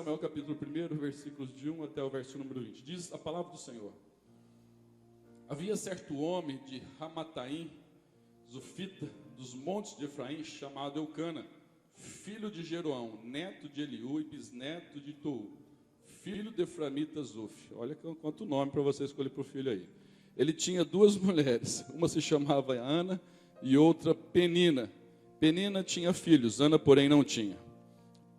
Samuel capítulo 1, versículos de 1 até o verso número 20. Diz a palavra do Senhor. Havia certo homem de Ramataim, Zufita, dos montes de Efraim, chamado Eucana, filho de Jeroão, neto de Eliú e bisneto de Tou, filho de Eframita Zuf. Olha quanto nome para você escolher para o filho aí. Ele tinha duas mulheres, uma se chamava Ana e outra Penina. Penina tinha filhos, Ana porém não tinha.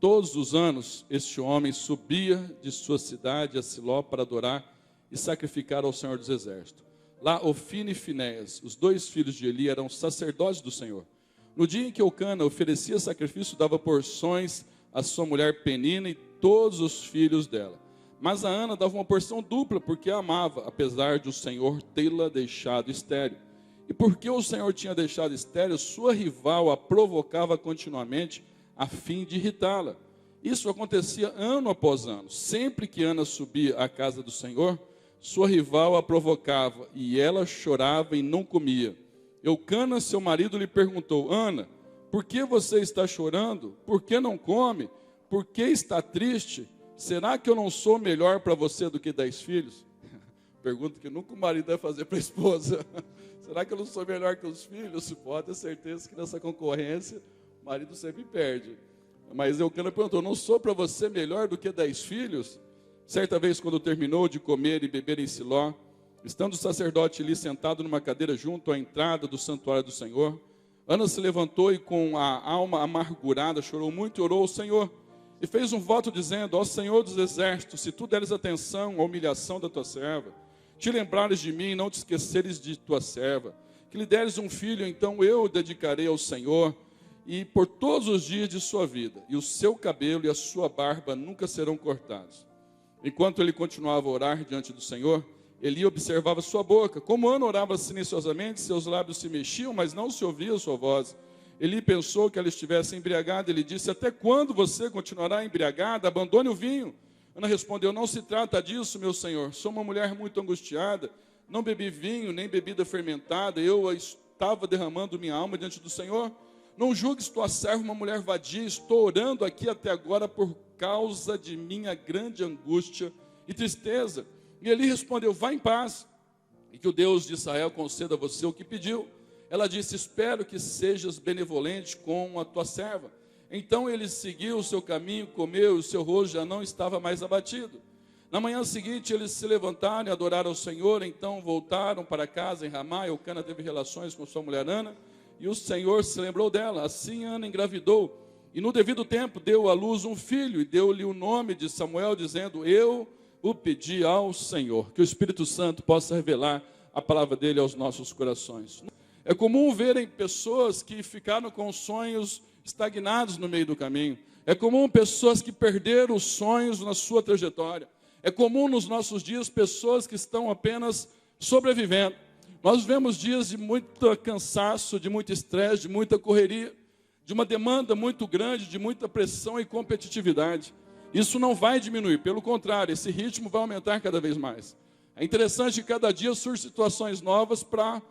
Todos os anos este homem subia de sua cidade a Siló para adorar e sacrificar ao Senhor dos Exércitos. Lá Ofni e Finéias, os dois filhos de Eli, eram sacerdotes do Senhor. No dia em que Eucana oferecia sacrifício, dava porções à sua mulher Penina e todos os filhos dela. Mas a Ana dava uma porção dupla, porque a amava, apesar de o Senhor tê-la deixado estéril. E porque o Senhor tinha deixado estéril, sua rival a provocava continuamente, a fim de irritá-la. Isso acontecia ano após ano. Sempre que Ana subia à casa do Senhor, sua rival a provocava, e ela chorava e não comia. Eucana, seu marido, lhe perguntou: Ana, por que você está chorando? Por que não come? Por que está triste? Será que eu não sou melhor para você do que 10 filhos? Pergunta que nunca o marido deve fazer para a esposa. Será que eu não sou melhor que os filhos? Pode ter certeza que nessa concorrência o marido sempre perde. Mas Eucana perguntou: não sou para você melhor do que 10 filhos? Certa vez, quando terminou de comer e beber em Siló, estando o sacerdote ali sentado numa cadeira junto à entrada do santuário do Senhor, Ana se levantou e com a alma amargurada chorou muito e orou ao Senhor. E fez um voto dizendo: ó Senhor dos Exércitos, se tu deres atenção à humilhação da tua serva, te lembrares de mim e não te esqueceres de tua serva, que lhe deres um filho, então eu o dedicarei ao Senhor, e por todos os dias de sua vida, e o seu cabelo e a sua barba nunca serão cortados. Enquanto ele continuava a orar diante do Senhor, Eli observava sua boca. Como Ana orava silenciosamente, seus lábios se mexiam, mas não se ouvia sua voz. Eli pensou que ela estivesse embriagada. Ele disse: até quando você continuará embriagada? Abandone o vinho. Ana respondeu: não se trata disso, meu senhor. Sou uma mulher muito angustiada. Não bebi vinho, nem bebida fermentada. Eu estava derramando minha alma diante do Senhor. Não julgues tua serva uma mulher vadia. Estou orando aqui até agora por causa de minha grande angústia e tristeza. E Eli respondeu: vá em paz, e que o Deus de Israel conceda a você o que pediu. Ela disse: espero que sejas benevolente com a tua serva. Então ele seguiu o seu caminho, comeu, e o seu rosto já não estava mais abatido. Na manhã seguinte eles se levantaram e adoraram ao Senhor. Então voltaram para casa em Ramá. Eucana teve relações com sua mulher Ana, e o Senhor se lembrou dela. Assim Ana engravidou, e no devido tempo deu à luz um filho, e deu-lhe o nome de Samuel, dizendo: eu o pedi ao Senhor. Que o Espírito Santo possa revelar a palavra dele aos nossos corações. É comum verem pessoas que ficaram com sonhos estagnados no meio do caminho. É comum pessoas que perderam os sonhos na sua trajetória. É comum nos nossos dias pessoas que estão apenas sobrevivendo. Nós vemos dias de muito cansaço, de muito estresse, de muita correria, de uma demanda muito grande, de muita pressão e competitividade. Isso não vai diminuir, pelo contrário, esse ritmo vai aumentar cada vez mais. É interessante que cada dia surgem situações novas para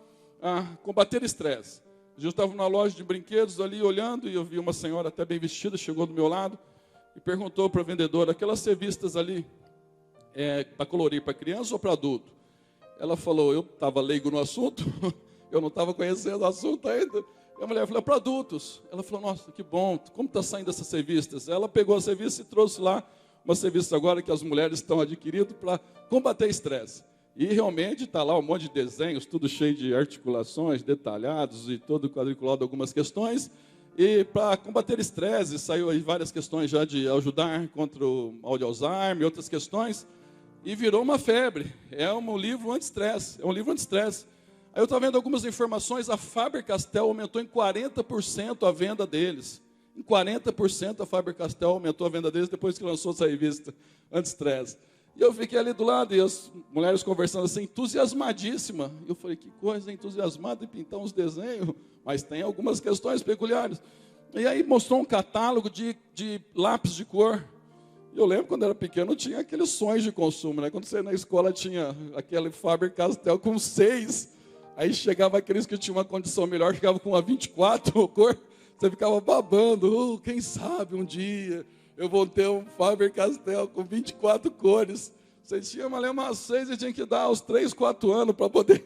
combater estresse. Eu estava numa loja de brinquedos ali olhando, e eu vi uma senhora até bem vestida, chegou do meu lado e perguntou para a vendedora: aquelas revistas ali para colorir para criança ou para adulto? Ela falou: eu estava leigo no assunto, eu não estava conhecendo o assunto ainda. E a mulher falou: para adultos. Ela falou: nossa, que bom, como está saindo essas revistas? Ela pegou as revistas e trouxe lá umas revistas agora que as mulheres estão adquirindo para combater estresse. E realmente está lá um monte de desenhos, tudo cheio de articulações, detalhados e todo quadriculado algumas questões. E para combater estresse, saiu aí várias questões já de ajudar contra o mal de Alzheimer e outras questões. E virou uma febre. É um livro anti-estresse. Aí eu estava vendo algumas informações: a Faber-Castell aumentou em 40% a venda deles. Em 40% a Faber-Castell aumentou a venda deles depois que lançou essa revista anti-estresse. E eu fiquei ali do lado, e as mulheres conversando assim, entusiasmadíssima. E eu falei: que coisa, entusiasmada em pintar uns desenhos, mas tem algumas questões peculiares. E aí mostrou um catálogo de lápis de cor. E eu lembro quando era pequeno, tinha aqueles sonhos de consumo, né? Quando você na escola tinha aquele Faber-Castell com 6, aí chegava aqueles que tinham uma condição melhor, chegava com uma 24 cor, você ficava babando: quem sabe um dia Eu vou ter um Faber-Castell com 24 cores. Você tinha uma 6 e tinha que dar uns 3, 4 anos para poder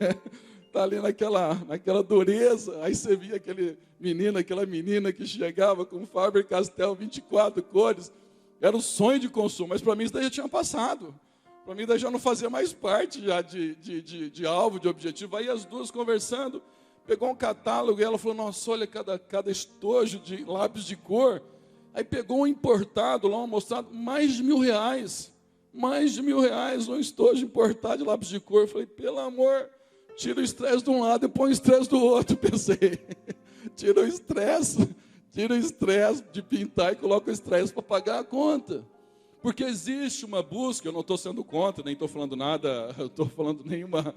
estar ali naquela dureza. Aí você via aquela menina que chegava com um Faber-Castell 24 cores. Era um sonho de consumo, mas para mim isso daí já tinha passado. Para mim daí já não fazia mais parte já de alvo, de objetivo. Aí as duas conversando, pegou um catálogo e ela falou, nossa, olha cada estojo de lápis de cor. Aí pegou um importado lá, um mostrado, mais de R$1.000. Mais de R$1.000, um estojo importado de lápis de cor. Eu falei, pelo amor, tira o estresse de um lado e põe o estresse do outro, pensei. Tira o estresse de pintar e coloca o estresse para pagar a conta. Porque existe uma busca, eu não estou sendo contra, nem estou falando nada, eu estou falando nenhuma,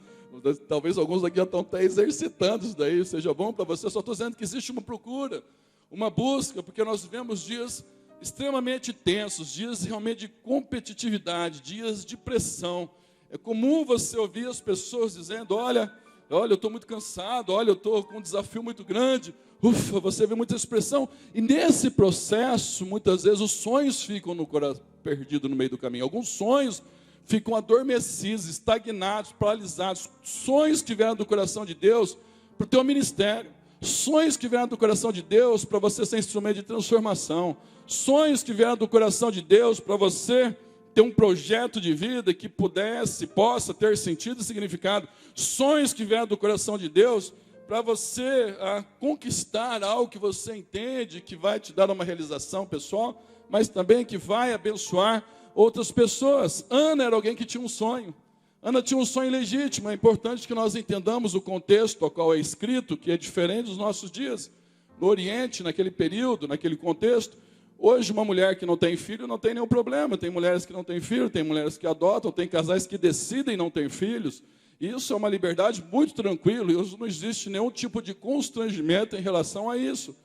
talvez alguns aqui já estão até exercitando isso daí, seja bom para você, só estou dizendo que existe uma procura, uma busca, porque nós vivemos dias extremamente tensos, dias realmente de competitividade, dias de pressão. É comum você ouvir as pessoas dizendo, olha, eu estou muito cansado, olha, eu estou com um desafio muito grande. Ufa, você vê muita expressão. E nesse processo, muitas vezes, os sonhos ficam no coração, perdidos no meio do caminho. Alguns sonhos ficam adormecidos, estagnados, paralisados. Sonhos que vieram do coração de Deus para o teu ministério. Sonhos que vieram do coração de Deus para você ser instrumento de transformação. Sonhos que vieram do coração de Deus para você ter um projeto de vida que possa ter sentido e significado. Sonhos que vieram do coração de Deus para você conquistar algo que você entende, que vai te dar uma realização pessoal, mas também que vai abençoar outras pessoas. Ana era alguém que tinha um sonho. Ana tinha um sonho legítimo. É importante que nós entendamos o contexto ao qual é escrito, que é diferente dos nossos dias. No Oriente, naquele período, naquele contexto, hoje uma mulher que não tem filho não tem nenhum problema. Tem mulheres que não têm filho, tem mulheres que adotam, tem casais que decidem não ter filhos. Isso é uma liberdade muito tranquila, e não existe nenhum tipo de constrangimento em relação a isso.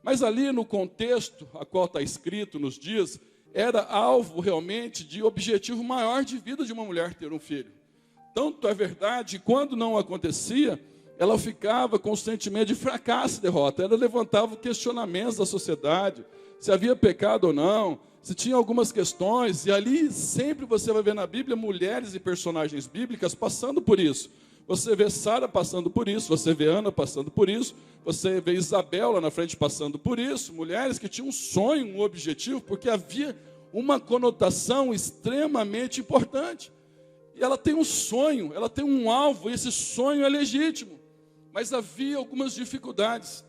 Mas ali no contexto a qual está escrito nos dias, era alvo realmente de objetivo maior de vida de uma mulher ter um filho. Tanto é verdade, quando não acontecia, ela ficava com o sentimento de fracasso e derrota. Ela levantava questionamentos da sociedade, se havia pecado ou não, se tinha algumas questões, e ali sempre você vai ver na Bíblia mulheres e personagens bíblicas passando por isso. Você vê Sara passando por isso, você vê Ana passando por isso, você vê Isabel lá na frente passando por isso, mulheres que tinham um sonho, um objetivo, porque havia uma conotação extremamente importante. E ela tem um sonho, ela tem um alvo, e esse sonho é legítimo. Mas havia algumas dificuldades.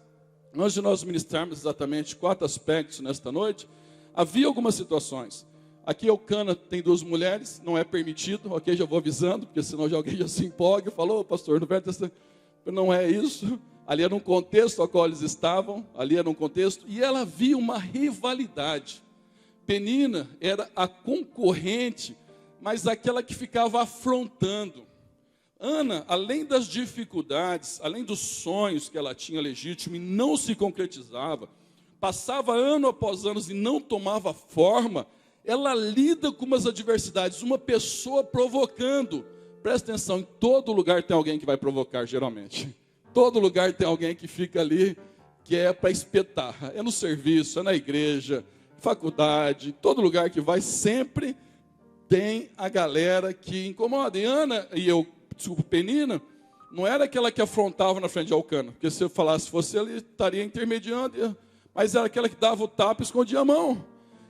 Antes de nós ministrarmos exatamente 4 aspectos nesta noite, havia algumas situações. Aqui Eucana tem 2 mulheres, não é permitido, ok, já vou avisando, porque senão alguém já se empolga e falou, pastor, no Velho Testamento, não é isso. Ali era um contexto ao qual eles estavam, ali era um contexto, e ela havia uma rivalidade. Penina era a concorrente, mas aquela que ficava afrontando. Ana, além das dificuldades, além dos sonhos que ela tinha legítimo e não se concretizava, passava ano após ano e não tomava forma, ela lida com umas adversidades, uma pessoa provocando. Presta atenção, em todo lugar tem alguém que vai provocar, geralmente. Todo lugar tem alguém que fica ali, que é para espetar. É no serviço, é na igreja, faculdade, todo lugar que vai, sempre tem a galera que incomoda. E Ana, Penina, não era aquela que afrontava na frente de Elcana, porque se eu falasse, fosse ele, estaria intermediando, mas era aquela que dava o tapa e escondia a mão.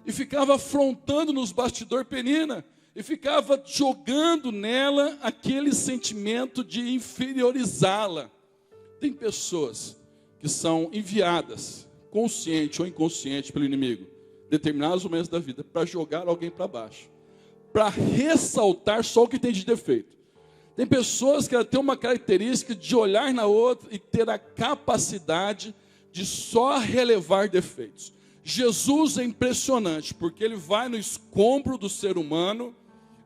E ficava afrontando nos bastidores Penina, e ficava jogando nela aquele sentimento de inferiorizá-la. Tem pessoas que são enviadas, consciente ou inconsciente pelo inimigo, determinados momentos da vida, para jogar alguém para baixo, para ressaltar só o que tem de defeito. Tem pessoas que têm uma característica de olhar na outra e ter a capacidade de só relevar defeitos. Jesus é impressionante, porque ele vai no escombro do ser humano,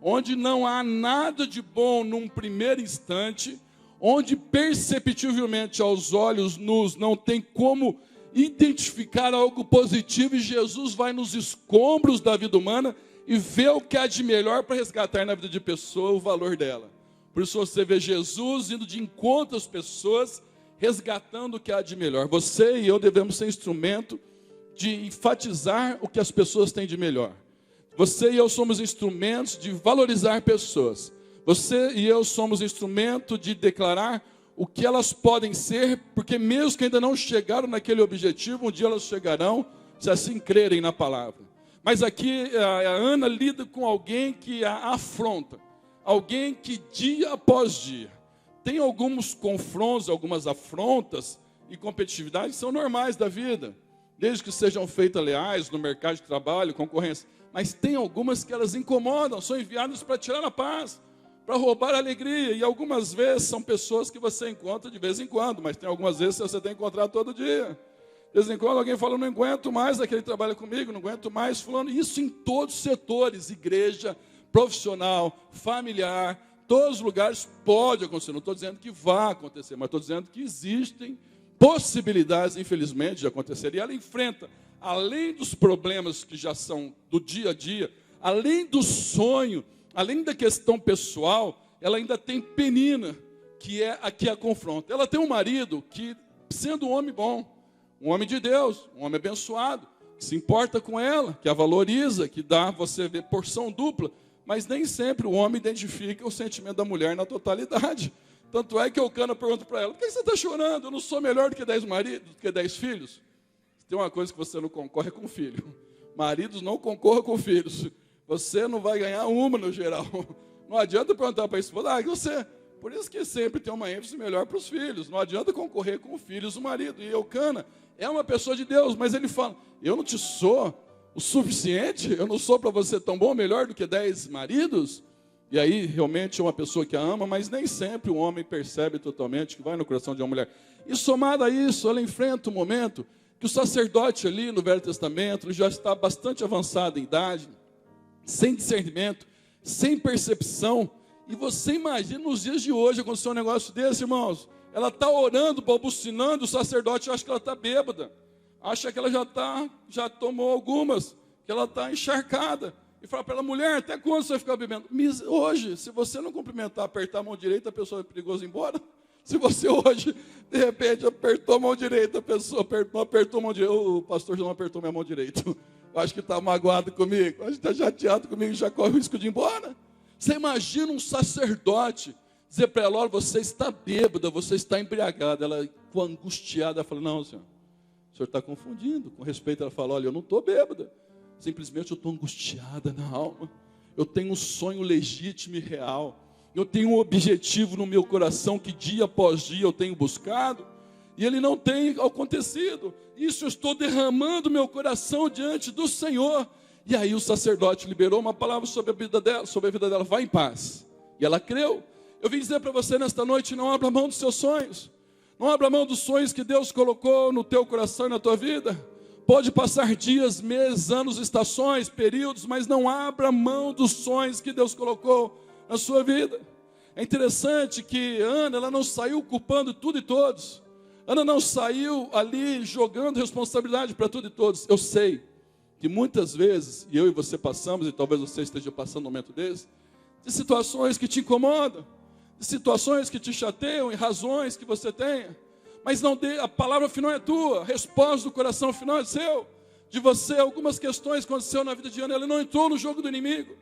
onde não há nada de bom num primeiro instante, onde perceptivelmente aos olhos nus não tem como identificar algo positivo, e Jesus vai nos escombros da vida humana e vê o que há de melhor para resgatar na vida de pessoa o valor dela. Por isso você vê Jesus indo de encontro às pessoas, resgatando o que há de melhor. Você e eu devemos ser instrumento de enfatizar o que as pessoas têm de melhor. Você e eu somos instrumentos de valorizar pessoas. Você e eu somos instrumento de declarar o que elas podem ser, porque mesmo que ainda não chegaram naquele objetivo, um dia elas chegarão, se assim crerem na palavra. Mas aqui a Ana lida com alguém que a afronta, alguém que dia após dia tem alguns confrontos, algumas afrontas e competitividade são normais da vida, desde que sejam feitas leais no mercado de trabalho, concorrência. Mas tem algumas que elas incomodam, são enviadas para tirar a paz, para roubar a alegria. E algumas vezes são pessoas que você encontra de vez em quando, mas tem algumas vezes que você tem que encontrar todo dia. De vez em quando alguém fala, não aguento mais aquele que trabalha comigo, não aguento mais fulano. Isso em todos os setores, igreja, profissional, familiar, todos os lugares pode acontecer. Não estou dizendo que vai acontecer, mas estou dizendo que existem possibilidades, infelizmente, de acontecer. E ela enfrenta, além dos problemas que já são do dia a dia, além do sonho, além da questão pessoal, ela ainda tem Penina, que é a que a confronta. Ela tem um marido que, sendo um homem bom, um homem de Deus, um homem abençoado, que se importa com ela, que a valoriza, que dá, você vê, porção dupla, mas nem sempre o homem identifica o sentimento da mulher na totalidade. Tanto é que Eucana pergunta para ela, por que você está chorando? Eu não sou melhor do que 10 maridos, do que 10 filhos? Tem uma coisa que você não concorre com filho. Maridos não concorram com filhos. Você não vai ganhar uma no geral. Não adianta perguntar para a esposa, você... Por isso que sempre tem uma ênfase melhor para os filhos. Não adianta concorrer com filhos do marido. E Eucana é uma pessoa de Deus, mas ele fala, eu não te sou o suficiente? Eu não sou para você tão bom, melhor do que 10 maridos? E aí, realmente, é uma pessoa que a ama, mas nem sempre o homem percebe totalmente que vai no coração de uma mulher. E somado a isso, ela enfrenta um momento que o sacerdote ali no Velho Testamento, ele já está bastante avançado em idade, sem discernimento, sem percepção. E você imagina nos dias de hoje acontecer um negócio desse, irmãos? Ela está orando, balbucinando, o sacerdote acha que ela está bêbada, acha que ela já tomou algumas, que ela está encharcada. E fala para ela, mulher, até quando você vai ficar bebendo? Hoje, se você não cumprimentar, apertar a mão direita, a pessoa é perigosa ir embora. Se você hoje, de repente, apertou a mão direita, a pessoa não apertou a mão direita, o pastor já não apertou minha mão direita. Eu acho que está magoado comigo, acho que está chateado comigo, já corre o risco de ir embora. Você imagina um sacerdote dizer para ela, olha, você está bêbada, você está embriagada. Ela, com angustiada, ela fala, não, senhor, o senhor está confundindo. Com respeito, ela fala, olha, eu não estou bêbada. Simplesmente eu estou angustiada na alma. Eu tenho um sonho legítimo e real. Eu tenho um objetivo no meu coração que dia após dia eu tenho buscado. E ele não tem acontecido. Isso eu estou derramando meu coração diante do Senhor. E aí o sacerdote liberou uma palavra sobre a vida dela, vai em paz. E ela creu. Eu vim dizer para você nesta noite, não abra mão dos seus sonhos. Não abra mão dos sonhos que Deus colocou no teu coração e na tua vida. Pode passar dias, meses, anos, estações, períodos, mas não abra mão dos sonhos que Deus colocou na sua vida. É interessante que Ana, ela não saiu culpando tudo e todos. Ana não saiu ali jogando responsabilidade para tudo e todos. Eu sei que muitas vezes, e eu e você passamos, e talvez você esteja passando um momento desse, de situações que te incomodam, de situações que te chateiam, e razões que você tenha. Mas não dê, a palavra final é tua, a resposta do coração final é seu. De você, algumas questões que aconteceram na vida de Ana, ela não entrou no jogo do inimigo.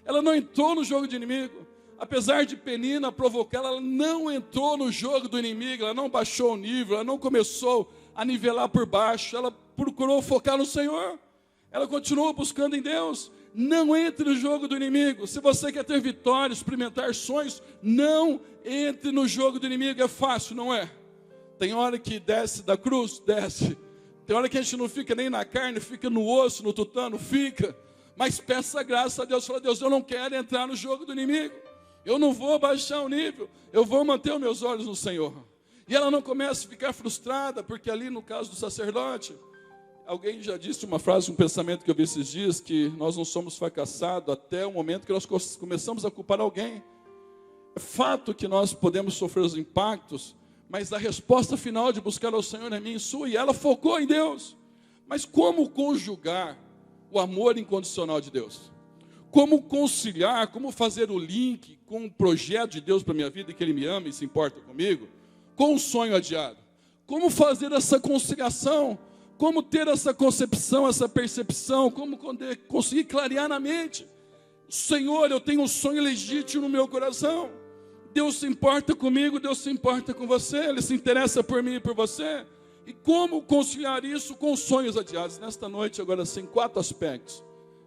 Ela não entrou no jogo do inimigo. Apesar de Penina provocá-la, ela não entrou no jogo do inimigo, ela não baixou o nível, ela não começou a nivelar por baixo, ela procurou focar no Senhor. Ela continuou buscando em Deus. Não entre no jogo do inimigo. Se você quer ter vitória, experimentar sonhos, não entre no jogo do inimigo. É fácil, não é? Tem hora que desce da cruz, desce. Tem hora que a gente não fica nem na carne, fica no osso, no tutano, fica. Mas peça graça a Deus. Fala, Deus, eu não quero entrar no jogo do inimigo. Eu não vou baixar o nível. Eu vou manter os meus olhos no Senhor. E ela não começa a ficar frustrada, porque ali no caso do sacerdote, alguém já disse uma frase, um pensamento que eu vi esses dias, que nós não somos fracassados até o momento que nós começamos a culpar alguém. É fato que nós podemos sofrer os impactos, mas a resposta final de buscar ao Senhor é minha e sua, e ela focou em Deus. Mas como conjugar o amor incondicional de Deus? Como conciliar, como fazer o link com o projeto de Deus para a minha vida, que Ele me ama e se importa comigo, com o sonho adiado? Como fazer essa conciliação? como ter essa concepção, essa percepção, como conseguir clarear na mente. Senhor, eu tenho um sonho legítimo no meu coração. Deus se importa comigo, Deus se importa com você, Ele se interessa por mim e por você. E como conciliar isso com sonhos adiados? Nesta noite, agora sim, 4 aspectos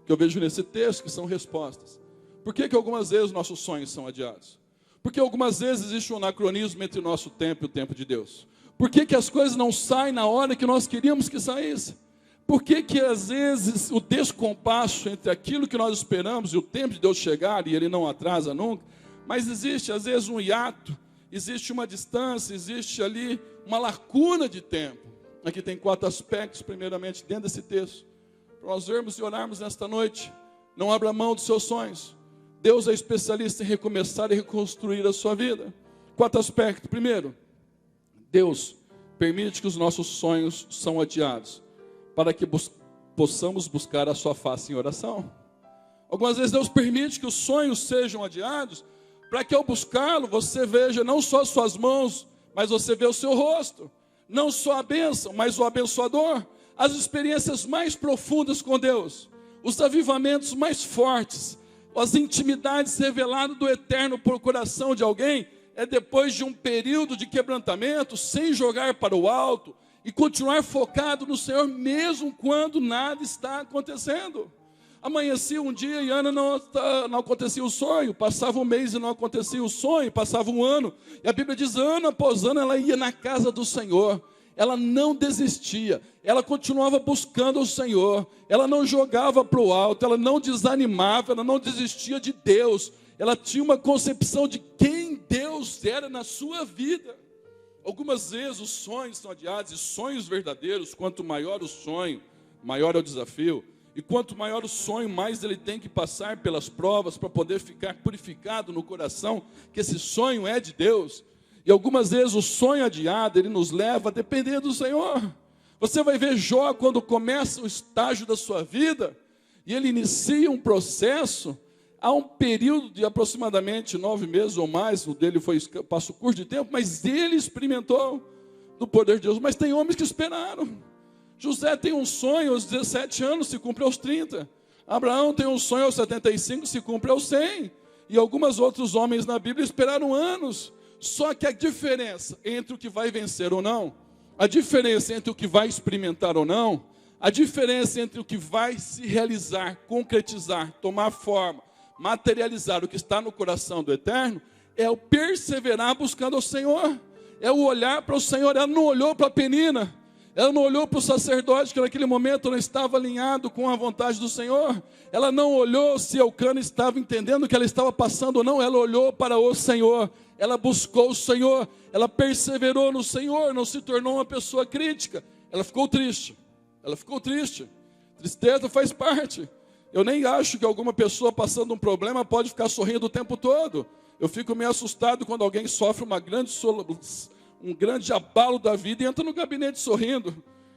que eu vejo nesse texto que são respostas. Por que algumas vezes nossos sonhos são adiados? Porque algumas vezes existe um anacronismo entre o nosso tempo e o tempo de Deus. Por que as coisas não saem na hora que nós queríamos que saísse? Por que às vezes o descompasso entre aquilo que nós esperamos e o tempo de Deus chegar, e Ele não atrasa nunca, mas existe às vezes um hiato, existe uma distância, existe ali uma lacuna de tempo. Aqui tem 4 aspectos, primeiramente, dentro desse texto. Para nós vermos e orarmos nesta noite, não abra mão dos seus sonhos. Deus é especialista em recomeçar e reconstruir a sua vida. 4 aspectos. Primeiro, Deus permite que os nossos sonhos são adiados, para que possamos buscar a sua face em oração. Algumas vezes Deus permite que os sonhos sejam adiados, para que ao buscá-lo, você veja não só as suas mãos, mas você vê o seu rosto. Não só a bênção, mas o abençoador. As experiências mais profundas com Deus, os avivamentos mais fortes, as intimidades reveladas do eterno por coração de alguém, é depois de um período de quebrantamento, sem jogar para o alto, e continuar focado no Senhor, mesmo quando nada está acontecendo. Amanhecia um dia e Ana não acontecia o sonho, passava um mês e não acontecia o sonho, passava um ano, e a Bíblia diz, ano após ano, ela ia na casa do Senhor, ela não desistia, ela continuava buscando o Senhor, ela não jogava para o alto, ela não desanimava, ela não desistia de Deus, ela tinha uma concepção de quem Deus era na sua vida. Algumas vezes os sonhos são adiados, e sonhos verdadeiros, quanto maior o sonho, maior é o desafio. E quanto maior o sonho, mais ele tem que passar pelas provas para poder ficar purificado no coração, que esse sonho é de Deus. E algumas vezes o sonho adiado, ele nos leva a depender do Senhor. Você vai ver Jó quando começa o estágio da sua vida, e ele inicia um processo, há um período de aproximadamente 9 meses ou mais, o dele foi passo curto de tempo, mas ele experimentou do poder de Deus. Mas tem homens que esperaram. José tem um sonho aos 17 anos, se cumpre aos 30. Abraão tem um sonho aos 75, se cumpre aos 100. E alguns outros homens na Bíblia esperaram anos. Só que a diferença entre o que vai vencer ou não, a diferença entre o que vai experimentar ou não, a diferença entre o que vai se realizar, concretizar, tomar forma, materializar o que está no coração do Eterno, é o perseverar buscando o Senhor, é o olhar para o Senhor. Ela não olhou para a Penina, ela não olhou para o sacerdote que naquele momento não estava alinhado com a vontade do Senhor, ela não olhou se Elcana estava entendendo o que ela estava passando ou não, ela olhou para o Senhor, ela buscou o Senhor, ela perseverou no Senhor, não se tornou uma pessoa crítica, ela ficou triste, tristeza faz parte. Eu nem acho que alguma pessoa passando um problema pode ficar sorrindo o tempo todo. Eu fico meio assustado quando alguém sofre um grande abalo da vida e entra no gabinete sorrindo.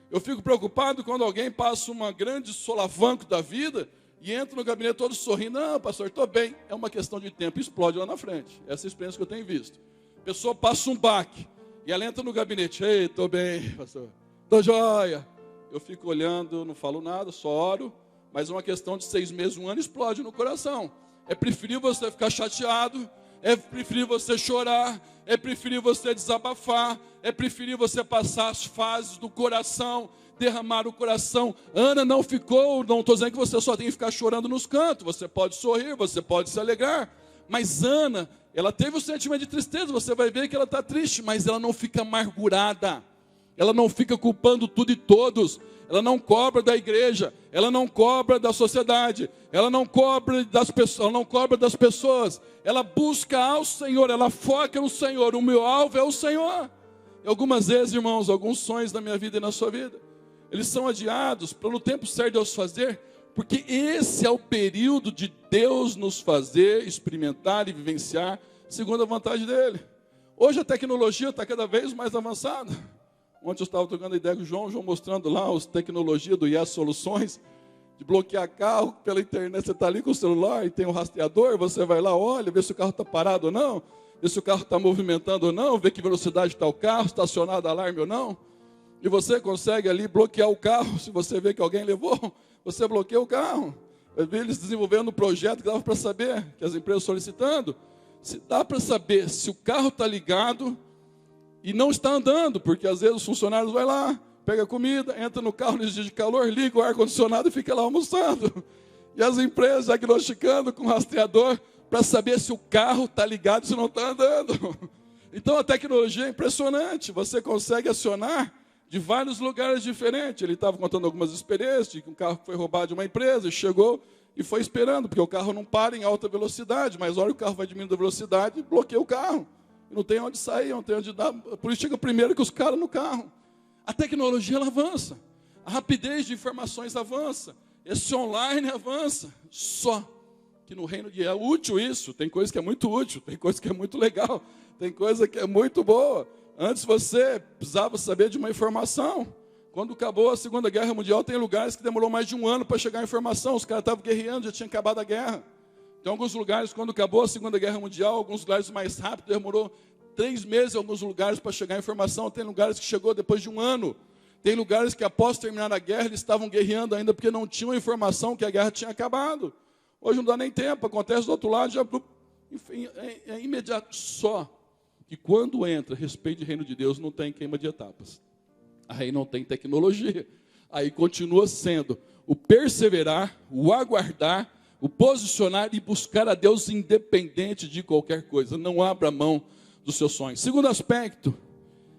Eu fico preocupado quando alguém passa uma grande solavanco da vida e entra no gabinete todo sorrindo. Não, pastor, estou bem. É uma questão de tempo, explode lá na frente. Essa é a experiência que eu tenho visto. A pessoa passa um baque e ela entra no gabinete. Ei, estou bem, pastor. Estou joia. Eu fico olhando, não falo nada, só oro. Mas uma questão de 6 meses, 1 ano, explode no coração. É preferível você ficar chateado, é preferível você chorar, é preferível você desabafar, é preferível você passar as fases do coração, derramar o coração. Ana não ficou, não estou dizendo que você só tem que ficar chorando nos cantos, você pode sorrir, você pode se alegrar. Mas Ana, ela teve o sentimento de tristeza, você vai ver que ela está triste, mas ela não fica amargurada, ela não fica culpando tudo e todos. Ela não cobra da igreja, ela não cobra da sociedade, ela não cobra das pessoas, ela busca ao Senhor, ela foca no Senhor, o meu alvo é o Senhor. E algumas vezes, irmãos, alguns sonhos na minha vida e na sua vida, eles são adiados para no tempo certo Deus fazer, porque esse é o período de Deus nos fazer experimentar e vivenciar segundo a vontade dEle. Hoje a tecnologia está cada vez mais avançada. Ontem eu estava trocando ideia com o João mostrando lá as tecnologias do IES Soluções, de bloquear carro pela internet. Você está ali com o celular e tem um rastreador, você vai lá, olha, vê se o carro está parado ou não, vê se o carro está movimentando ou não, vê que velocidade está o carro, estacionado alarme ou não. E você consegue ali bloquear o carro, se você vê que alguém levou, você bloqueia o carro. Eu vi eles desenvolvendo um projeto que dava para saber, que as empresas solicitando, se dá para saber se o carro está ligado e não está andando, porque às vezes os funcionários vão lá, pega comida, entra no carro nos dias de calor, liga o ar-condicionado e fica lá almoçando. E as empresas diagnosticando com rastreador para saber se o carro está ligado, se não está andando. Então a tecnologia é impressionante, você consegue acionar de vários lugares diferentes. Ele estava contando algumas experiências de que um carro foi roubado de uma empresa, chegou e foi esperando, porque o carro não para em alta velocidade, mas olha, o carro vai diminuindo a velocidade, bloqueia o carro. E não tem onde sair, não tem onde dar. Por isso chega primeiro que os caras no carro. A tecnologia ela avança, a rapidez de informações avança, esse online avança. Só que no reino de é útil isso, tem coisa que é muito útil, tem coisa que é muito legal, tem coisa que é muito boa. Antes você precisava saber de uma informação. Quando acabou a Segunda Guerra Mundial, tem lugares que demorou mais de 1 ano para chegar a informação. Os caras estavam guerreando, já tinha acabado a guerra. Tem alguns lugares, quando acabou a Segunda Guerra Mundial, alguns lugares mais rápido, demorou 3 meses em alguns lugares para chegar a informação. Tem lugares que chegou depois de 1 ano. Tem lugares que após terminar a guerra, eles estavam guerreando ainda porque não tinham informação que a guerra tinha acabado. Hoje não dá nem tempo, acontece do outro lado, já enfim, é imediato. Só que quando entra respeito de reino de Deus, não tem queima de etapas. Aí não tem tecnologia. Aí continua sendo o perseverar, o aguardar, o posicionar e buscar a Deus independente de qualquer coisa. Não abra mão dos seus sonhos. Segundo aspecto,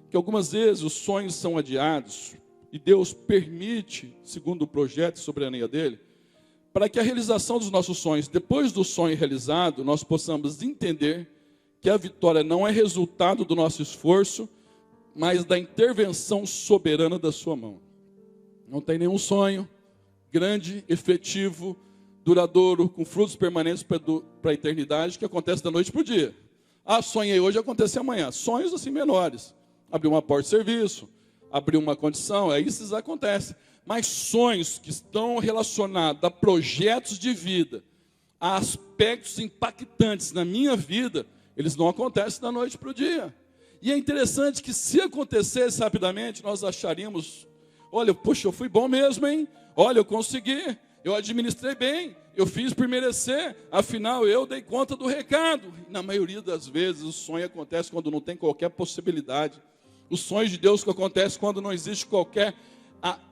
que algumas vezes os sonhos são adiados e Deus permite, segundo o projeto e soberania dele, para que a realização dos nossos sonhos, depois do sonho realizado, nós possamos entender que a vitória não é resultado do nosso esforço, mas da intervenção soberana da sua mão. Não tem nenhum sonho grande, efetivo, duradouro, com frutos permanentes para a eternidade, que acontece da noite para o dia. Ah, sonhei hoje, acontece amanhã. Sonhos assim menores. Abrir uma porta de serviço, abrir uma condição, isso acontece. Mas sonhos que estão relacionados a projetos de vida, a aspectos impactantes na minha vida, eles não acontecem da noite para o dia. E é interessante que se acontecesse rapidamente, nós acharíamos, olha, puxa, eu fui bom mesmo, hein? Olha, eu consegui, eu administrei bem, eu fiz por merecer, afinal eu dei conta do recado. E na maioria das vezes o sonho acontece quando não tem qualquer possibilidade. Os sonhos de Deus que acontecem quando não existe qualquer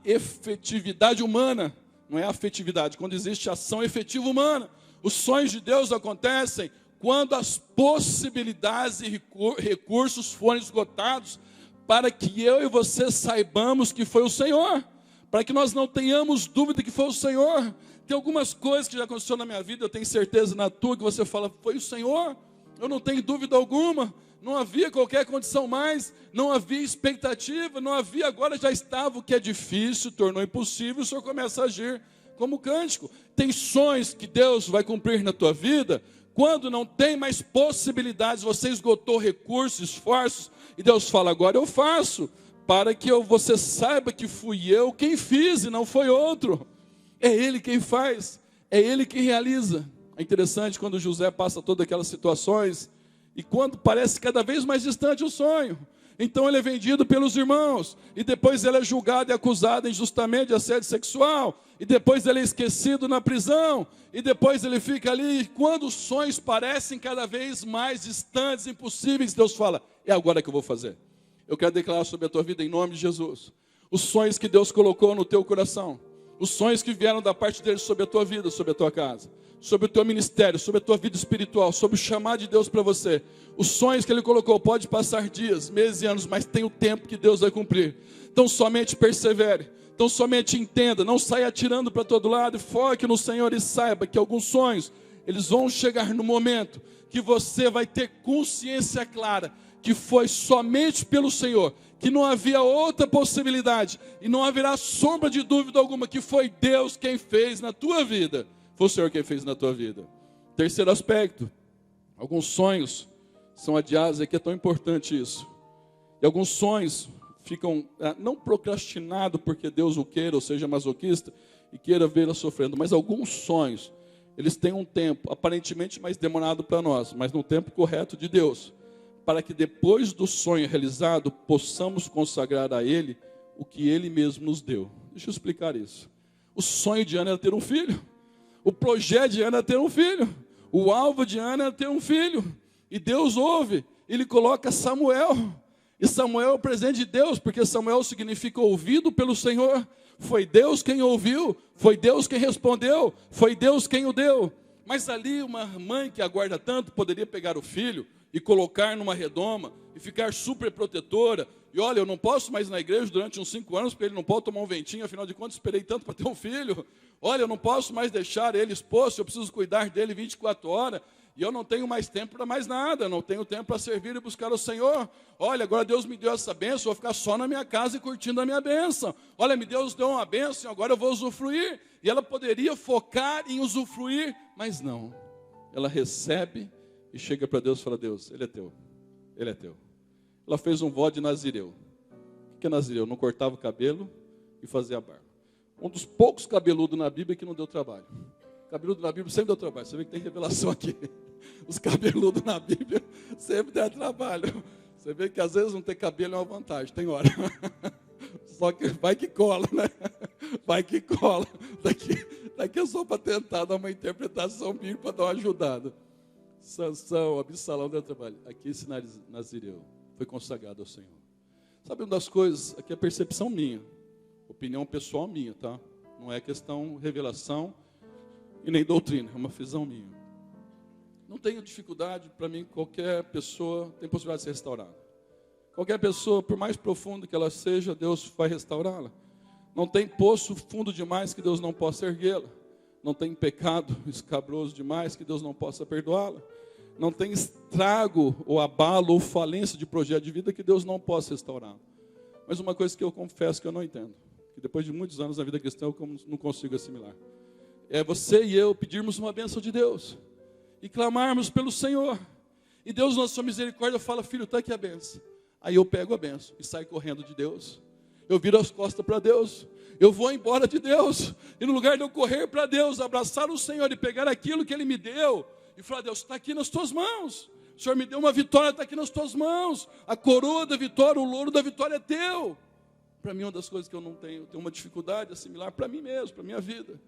efetividade humana, não é afetividade, quando existe ação efetiva humana. Os sonhos de Deus acontecem quando as possibilidades e recursos forem esgotados, para que eu e você saibamos que foi o Senhor, para que nós não tenhamos dúvida que foi o Senhor. Tem algumas coisas que já aconteceram na minha vida, eu tenho certeza na tua, que você fala, foi o Senhor, eu não tenho dúvida alguma. Não havia qualquer condição mais, não havia expectativa, não havia, agora já estava. O que é difícil tornou impossível, o Senhor começa a agir como cântico. Tem sonhos que Deus vai cumprir na tua vida, quando não tem mais possibilidades, você esgotou recursos, esforços, e Deus fala, agora eu faço, para que você saiba que fui eu quem fiz e não foi outro. É Ele quem faz, é Ele quem realiza. É interessante quando José passa todas aquelas situações, e quando parece cada vez mais distante o sonho, então ele é vendido pelos irmãos, e depois ele é julgado e acusado injustamente de assédio sexual, e depois ele é esquecido na prisão, e depois ele fica ali, e quando os sonhos parecem cada vez mais distantes, impossíveis, Deus fala, é agora que eu vou fazer. Eu quero declarar sobre a tua vida em nome de Jesus, os sonhos que Deus colocou no teu coração, os sonhos que vieram da parte dele sobre a tua vida, sobre a tua casa, sobre o teu ministério, sobre a tua vida espiritual, sobre o chamado de Deus para você. Os sonhos que Ele colocou, pode passar dias, meses e anos, mas tem o tempo que Deus vai cumprir. Então somente persevere, então somente entenda, não saia atirando para todo lado, foque no Senhor e saiba que alguns sonhos, eles vão chegar no momento que você vai ter consciência clara, que foi somente pelo Senhor, que não havia outra possibilidade, e não haverá sombra de dúvida alguma, que foi Deus quem fez na tua vida. Foi o Senhor quem fez na tua vida. Terceiro aspecto, alguns sonhos são adiados, aqui é tão importante isso. E alguns sonhos ficam, não procrastinados porque Deus o queira, ou seja, masoquista, e queira vê-la sofrendo, mas alguns sonhos, eles têm um tempo, aparentemente mais demorado para nós, mas no tempo correto de Deus, para que depois do sonho realizado, possamos consagrar a Ele o que Ele mesmo nos deu. Deixa eu explicar isso. O sonho de Ana era ter um filho. O projeto de Ana era ter um filho. O alvo de Ana era ter um filho. E Deus ouve. Ele coloca Samuel. E Samuel é o presente de Deus, porque Samuel significa ouvido pelo Senhor. Foi Deus quem ouviu, foi Deus quem respondeu, foi Deus quem o deu. Mas ali uma mãe que aguarda tanto poderia pegar o filho e colocar numa redoma e ficar super protetora. E olha, eu não posso mais ir na igreja durante uns 5 anos, porque ele não pode tomar um ventinho, afinal de contas esperei tanto para ter um filho. Olha, eu não posso mais deixar ele exposto, eu preciso cuidar dele 24 horas. E eu não tenho mais tempo para mais nada, eu não tenho tempo para servir e buscar o Senhor. Olha, agora Deus me deu essa bênção, eu vou ficar só na minha casa e curtindo a minha bênção. Olha, Deus deu uma bênção, agora eu vou usufruir. E ela poderia focar em usufruir, mas não. Ela recebe e chega para Deus e fala: Deus, Ele é teu, Ele é teu. Ela fez um voto de Nazireu. O que é Nazireu? Não cortava o cabelo e fazia a barba. Um dos poucos cabeludos na Bíblia que não deu trabalho. Cabeludo na Bíblia sempre deu trabalho. Você vê que tem revelação aqui. Os cabeludos na Bíblia sempre dão trabalho. Você vê que às vezes não ter cabelo é uma vantagem, tem hora. Só que vai que cola, né? Vai que cola. Daqui é só para tentar dar uma interpretação bíblica para dar uma ajudada. Sansão, Absalão deu trabalho. Aqui esse Nazireu foi consagrado ao Senhor. Sabe uma das coisas, aqui é percepção minha, opinião pessoal minha, tá? Não é questão revelação e nem doutrina, é uma visão minha. Não tenho dificuldade, para mim, qualquer pessoa tem possibilidade de ser restaurada. Qualquer pessoa, por mais profunda que ela seja, Deus vai restaurá-la. Não tem poço fundo demais que Deus não possa erguê-la. Não tem pecado escabroso demais que Deus não possa perdoá-la. Não tem estrago, ou abalo, ou falência de projeto de vida que Deus não possa restaurar. Mas uma coisa que eu confesso que eu não entendo, que depois de muitos anos na vida cristã eu não consigo assimilar, é você e eu pedirmos uma bênção de Deus e clamarmos pelo Senhor. E Deus, na sua misericórdia, fala: filho, está aqui a bênção. Aí eu pego a bênção e saio correndo de Deus. Eu viro as costas para Deus. Eu vou embora de Deus. E no lugar de eu correr para Deus, abraçar o Senhor e pegar aquilo que Ele me deu e falar: Deus, está aqui nas tuas mãos. O Senhor me deu uma vitória, está aqui nas tuas mãos. A coroa da vitória, o louro da vitória é teu. Para mim, uma das coisas que eu não tenho, tenho uma dificuldade assimilar para mim mesmo, para a minha vida,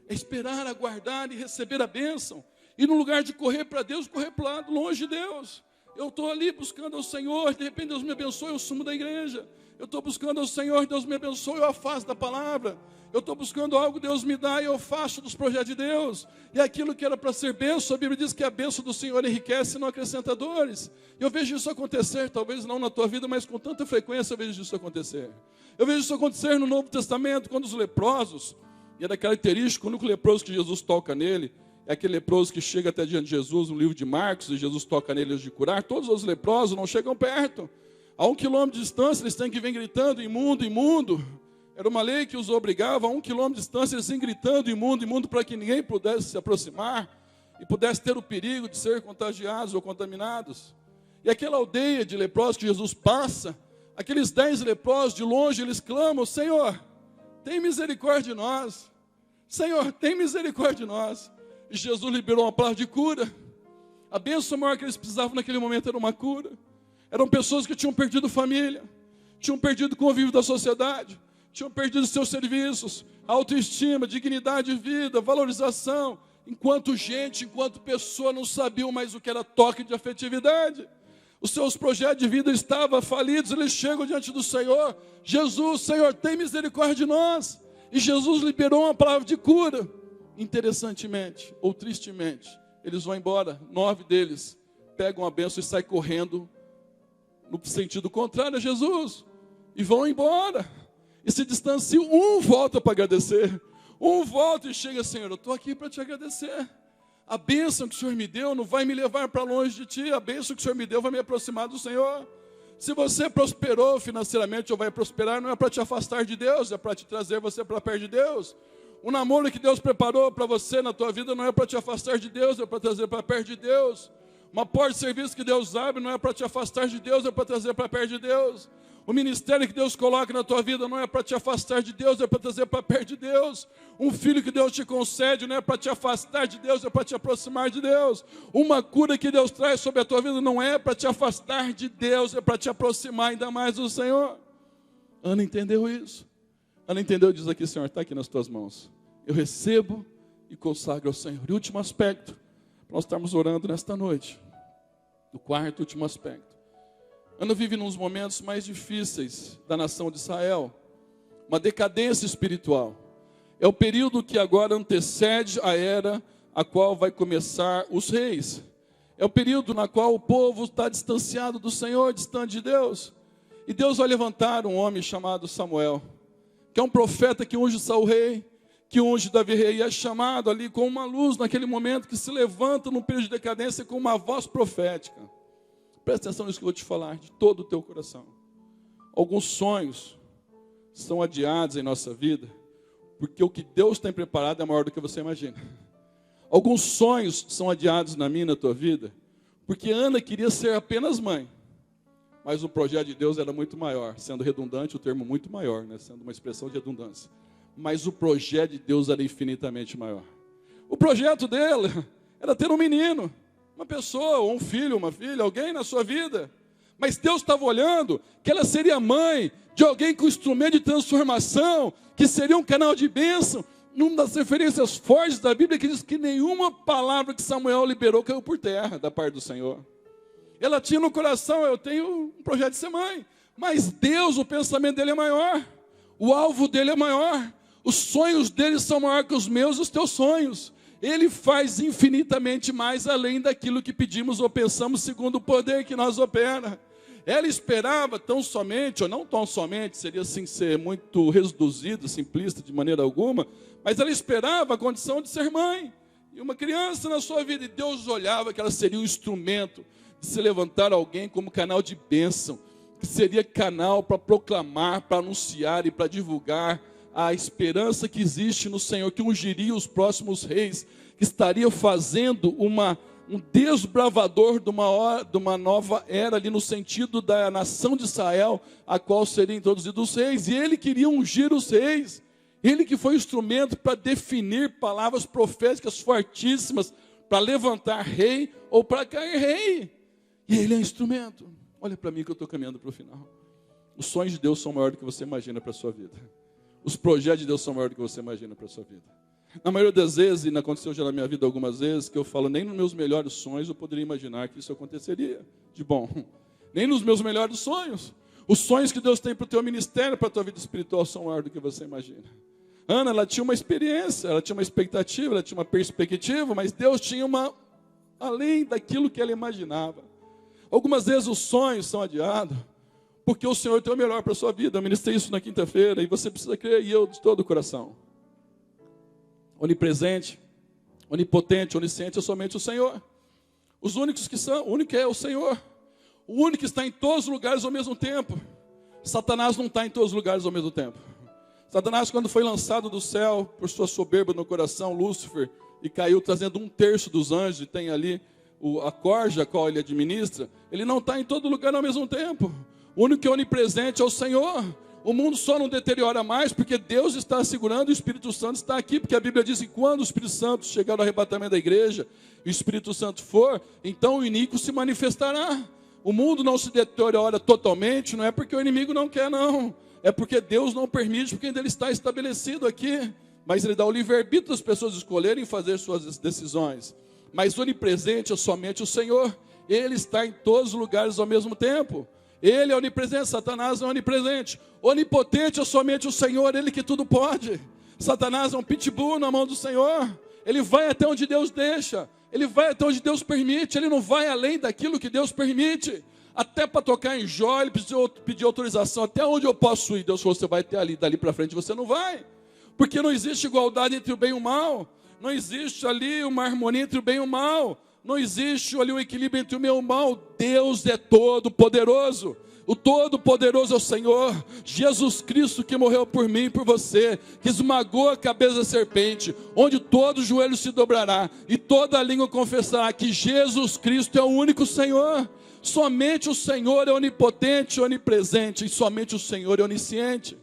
é esperar, aguardar e receber a bênção. E no lugar de correr para Deus, correr para o lado, longe de Deus. Eu estou ali buscando ao Senhor, de repente Deus me abençoe, eu sumo da igreja. Eu estou buscando ao Senhor, Deus me abençoe, eu afasto da palavra. Eu estou buscando algo, Deus me dá e eu faço dos projetos de Deus. E aquilo que era para ser bênção, a Bíblia diz que a bênção do Senhor enriquece e não acrescenta dores. Eu vejo isso acontecer, talvez não na tua vida, mas com tanta frequência eu vejo isso acontecer. Eu vejo isso acontecer no Novo Testamento, quando os leprosos, e era característico, o único leproso que Jesus toca nele, é aquele leproso que chega até diante de Jesus, no livro de Marcos, e Jesus toca nele de curar. Todos os leprosos não chegam perto. A 1 quilômetro de distância, eles têm que vir gritando: imundo, imundo. Era uma lei que os obrigava a 1 quilômetro de distância, eles iam gritando: imundo, imundo, para que ninguém pudesse se aproximar e pudesse ter o perigo de ser contagiados ou contaminados. E aquela aldeia de leprosos que Jesus passa, aqueles 10 leprosos de longe, eles clamam: Senhor, tem misericórdia de nós. Senhor, tem misericórdia de nós. E Jesus liberou uma palavra de cura. A bênção maior que eles precisavam naquele momento era uma cura. Eram pessoas que tinham perdido família, tinham perdido o convívio da sociedade, tinham perdido seus serviços, autoestima, dignidade de vida, valorização. Enquanto gente, enquanto pessoa, não sabiam mais o que era toque de afetividade. Os seus projetos de vida estavam falidos, eles chegam diante do Senhor. Jesus, Senhor, tem misericórdia de nós. E Jesus liberou uma palavra de cura. Interessantemente, ou tristemente, eles vão embora. 9 deles pegam a bênção e saem correndo no sentido contrário a Jesus. E vão embora. E se distanciam. Um volta para agradecer. Um volta e chega: Senhor, eu estou aqui para te agradecer. A bênção que o Senhor me deu não vai me levar para longe de Ti. A bênção que o Senhor me deu vai me aproximar do Senhor. Se você prosperou financeiramente ou vai prosperar, não é para te afastar de Deus, é para te trazer você para perto de Deus. O namoro que Deus preparou para você na tua vida não é para te afastar de Deus, é para trazer para perto de Deus. Uma porta de serviço que Deus abre não é para te afastar de Deus, é para trazer para perto de Deus. O ministério que Deus coloca na tua vida não é para te afastar de Deus, é para trazer para perto de Deus. Um filho que Deus te concede não é para te afastar de Deus, é para te aproximar de Deus. Uma cura que Deus traz sobre a tua vida não é para te afastar de Deus, é para te aproximar ainda mais do Senhor. Ana entendeu isso. Ana entendeu, diz aqui, Senhor, está aqui nas tuas mãos. Eu recebo e consagro ao Senhor. E o último aspecto, para nós estarmos orando nesta noite. O quarto, último aspecto. Ana vive nos momentos mais difíceis da nação de Israel. Uma decadência espiritual. É o período que agora antecede a era a qual vai começar os reis. É o período na qual o povo está distanciado do Senhor, distante de Deus. E Deus vai levantar um homem chamado Samuel, que é um profeta que unge Saul rei, que unge Davi rei, e é chamado ali com uma luz naquele momento que se levanta num período de decadência com uma voz profética. Presta atenção nisso que eu vou te falar, de todo o teu coração. Alguns sonhos são adiados em nossa vida, porque o que Deus tem preparado é maior do que você imagina. Alguns sonhos são adiados na minha e na tua vida, porque Ana queria ser apenas mãe, mas o projeto de Deus era muito maior, sendo redundante o termo muito maior, né? Sendo uma expressão de redundância. Mas o projeto de Deus era infinitamente maior. O projeto dele era ter um menino, uma pessoa, um filho, uma filha, alguém na sua vida. Mas Deus estava olhando que ela seria mãe de alguém com instrumento de transformação, que seria um canal de bênção. Uma das referências fortes da Bíblia que diz que nenhuma palavra que Samuel liberou caiu por terra da parte do Senhor. Ela tinha no coração, eu tenho um projeto de ser mãe. Mas Deus, o pensamento dele é maior. O alvo dele é maior. Os sonhos dele são maiores que os meus e os teus sonhos. Ele faz infinitamente mais além daquilo que pedimos ou pensamos segundo o poder que nós opera. Ela esperava tão somente, ou não tão somente, seria assim ser muito reduzido, simplista de maneira alguma, mas ela esperava a condição de ser mãe. E uma criança na sua vida, e Deus olhava que ela seria um instrumento de se levantar alguém como canal de bênção, que seria canal para proclamar, para anunciar e para divulgar a esperança que existe no Senhor, que ungiria os próximos reis, que estaria fazendo um desbravador de uma nova era ali no sentido da nação de Israel, a qual seriam introduzidos os reis. E ele queria ungir os reis. Ele que foi instrumento para definir palavras proféticas fortíssimas, para levantar rei ou para cair rei. E ele é instrumento. Olha para mim que eu estou caminhando para o final. Os sonhos de Deus são maiores do que você imagina para a sua vida. Os projetos de Deus são maiores do que você imagina para a sua vida. Na maioria das vezes, e aconteceu já na minha vida algumas vezes, que eu falo, nem nos meus melhores sonhos eu poderia imaginar que isso aconteceria de bom. Nem nos meus melhores sonhos. Os sonhos que Deus tem para o teu ministério, para a tua vida espiritual, são maiores do que você imagina. Ana, ela tinha uma experiência, ela tinha uma expectativa, ela tinha uma perspectiva, mas Deus tinha uma além daquilo que ela imaginava. Algumas vezes os sonhos são adiados, porque o Senhor tem o melhor para a sua vida. Eu ministrei isso na quinta-feira, e você precisa crer, e eu de todo o coração. Onipresente, onipotente, onisciente é somente o Senhor. Os únicos que são, o único é o Senhor. O único que está em todos os lugares ao mesmo tempo. Satanás não está em todos os lugares ao mesmo tempo. Satanás, quando foi lançado do céu por sua soberba no coração, Lúcifer, e caiu trazendo 1/3 dos anjos, e tem ali a corja a qual ele administra, ele não está em todo lugar ao mesmo tempo. O único que é onipresente é o Senhor. O mundo só não deteriora mais porque Deus está segurando e o Espírito Santo está aqui. Porque a Bíblia diz que quando o Espírito Santo chegar no arrebatamento da igreja, e o Espírito Santo for, então o iníquo se manifestará. O mundo não se deteriora totalmente, não é porque o inimigo não quer, não. É porque Deus não permite, porque ainda ele está estabelecido aqui. Mas ele dá o livre-arbítrio das pessoas escolherem fazer suas decisões. Mas onipresente é somente o Senhor. Ele está em todos os lugares ao mesmo tempo. Ele é onipresente, Satanás é onipresente. Onipotente é somente o Senhor, Ele que tudo pode. Satanás é um pitbull na mão do Senhor. Ele vai até onde Deus deixa. Ele vai até onde Deus permite. Ele não vai além daquilo que Deus permite. Até para tocar em Jó, ele pediu autorização. Até onde eu posso ir? Deus falou, você vai até ali, dali para frente você não vai. Porque não existe igualdade entre o bem e o mal. Não existe ali uma harmonia entre o bem e o mal. Não existe ali um equilíbrio entre o bem e o mal. Deus é todo poderoso. O Todo-Poderoso é o Senhor, Jesus Cristo que morreu por mim e por você, que esmagou a cabeça da serpente, onde todo joelho se dobrará e toda língua confessará que Jesus Cristo é o único Senhor. Somente o Senhor é onipotente, onipresente, e somente o Senhor é onisciente.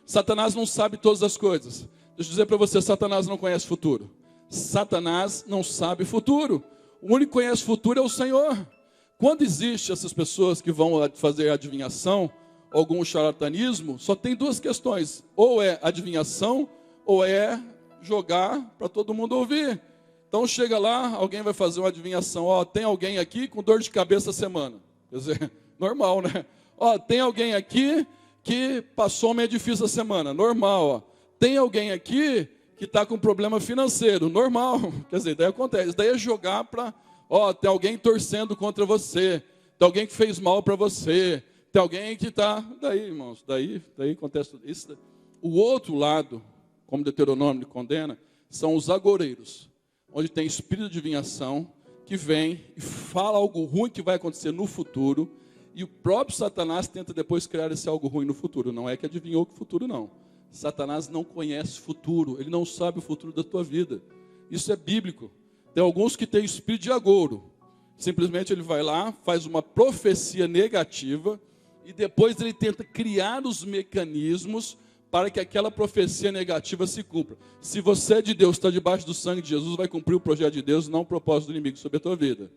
Satanás não sabe todas as coisas. Deixa eu dizer para você, Satanás não conhece futuro. Satanás não sabe futuro. O único que conhece futuro é o Senhor. Quando existem essas pessoas que vão fazer adivinhação, algum charlatanismo, só tem duas questões. Ou é adivinhação, ou é jogar para todo mundo ouvir. Então chega lá, alguém vai fazer uma adivinhação. Ó, tem alguém aqui com dor de cabeça essa semana. Quer dizer, normal, né? Ó, tem alguém aqui que passou meio difícil essa semana. Normal, ó. Tem alguém aqui que está com problema financeiro. Normal. Quer dizer, daí acontece. Daí é jogar para... Ó, tem alguém torcendo contra você. Tem alguém que fez mal para você. Tem alguém que está... Daí, irmãos, daí acontece tudo isso. O outro lado, como Deuteronômio condena, são os agoureiros, onde tem espírito de adivinhação, que vem e fala algo ruim que vai acontecer no futuro, e o próprio Satanás tenta depois criar esse algo ruim no futuro. Não é que adivinhou o futuro, não. Satanás não conhece o futuro, ele não sabe o futuro da tua vida. Isso é bíblico. Tem alguns que têm espírito de agouro. Simplesmente ele vai lá, faz uma profecia negativa, e depois ele tenta criar os mecanismos para que aquela profecia negativa se cumpra. Se você é de Deus, está debaixo do sangue de Jesus, vai cumprir o projeto de Deus, não o propósito do inimigo sobre a tua vida.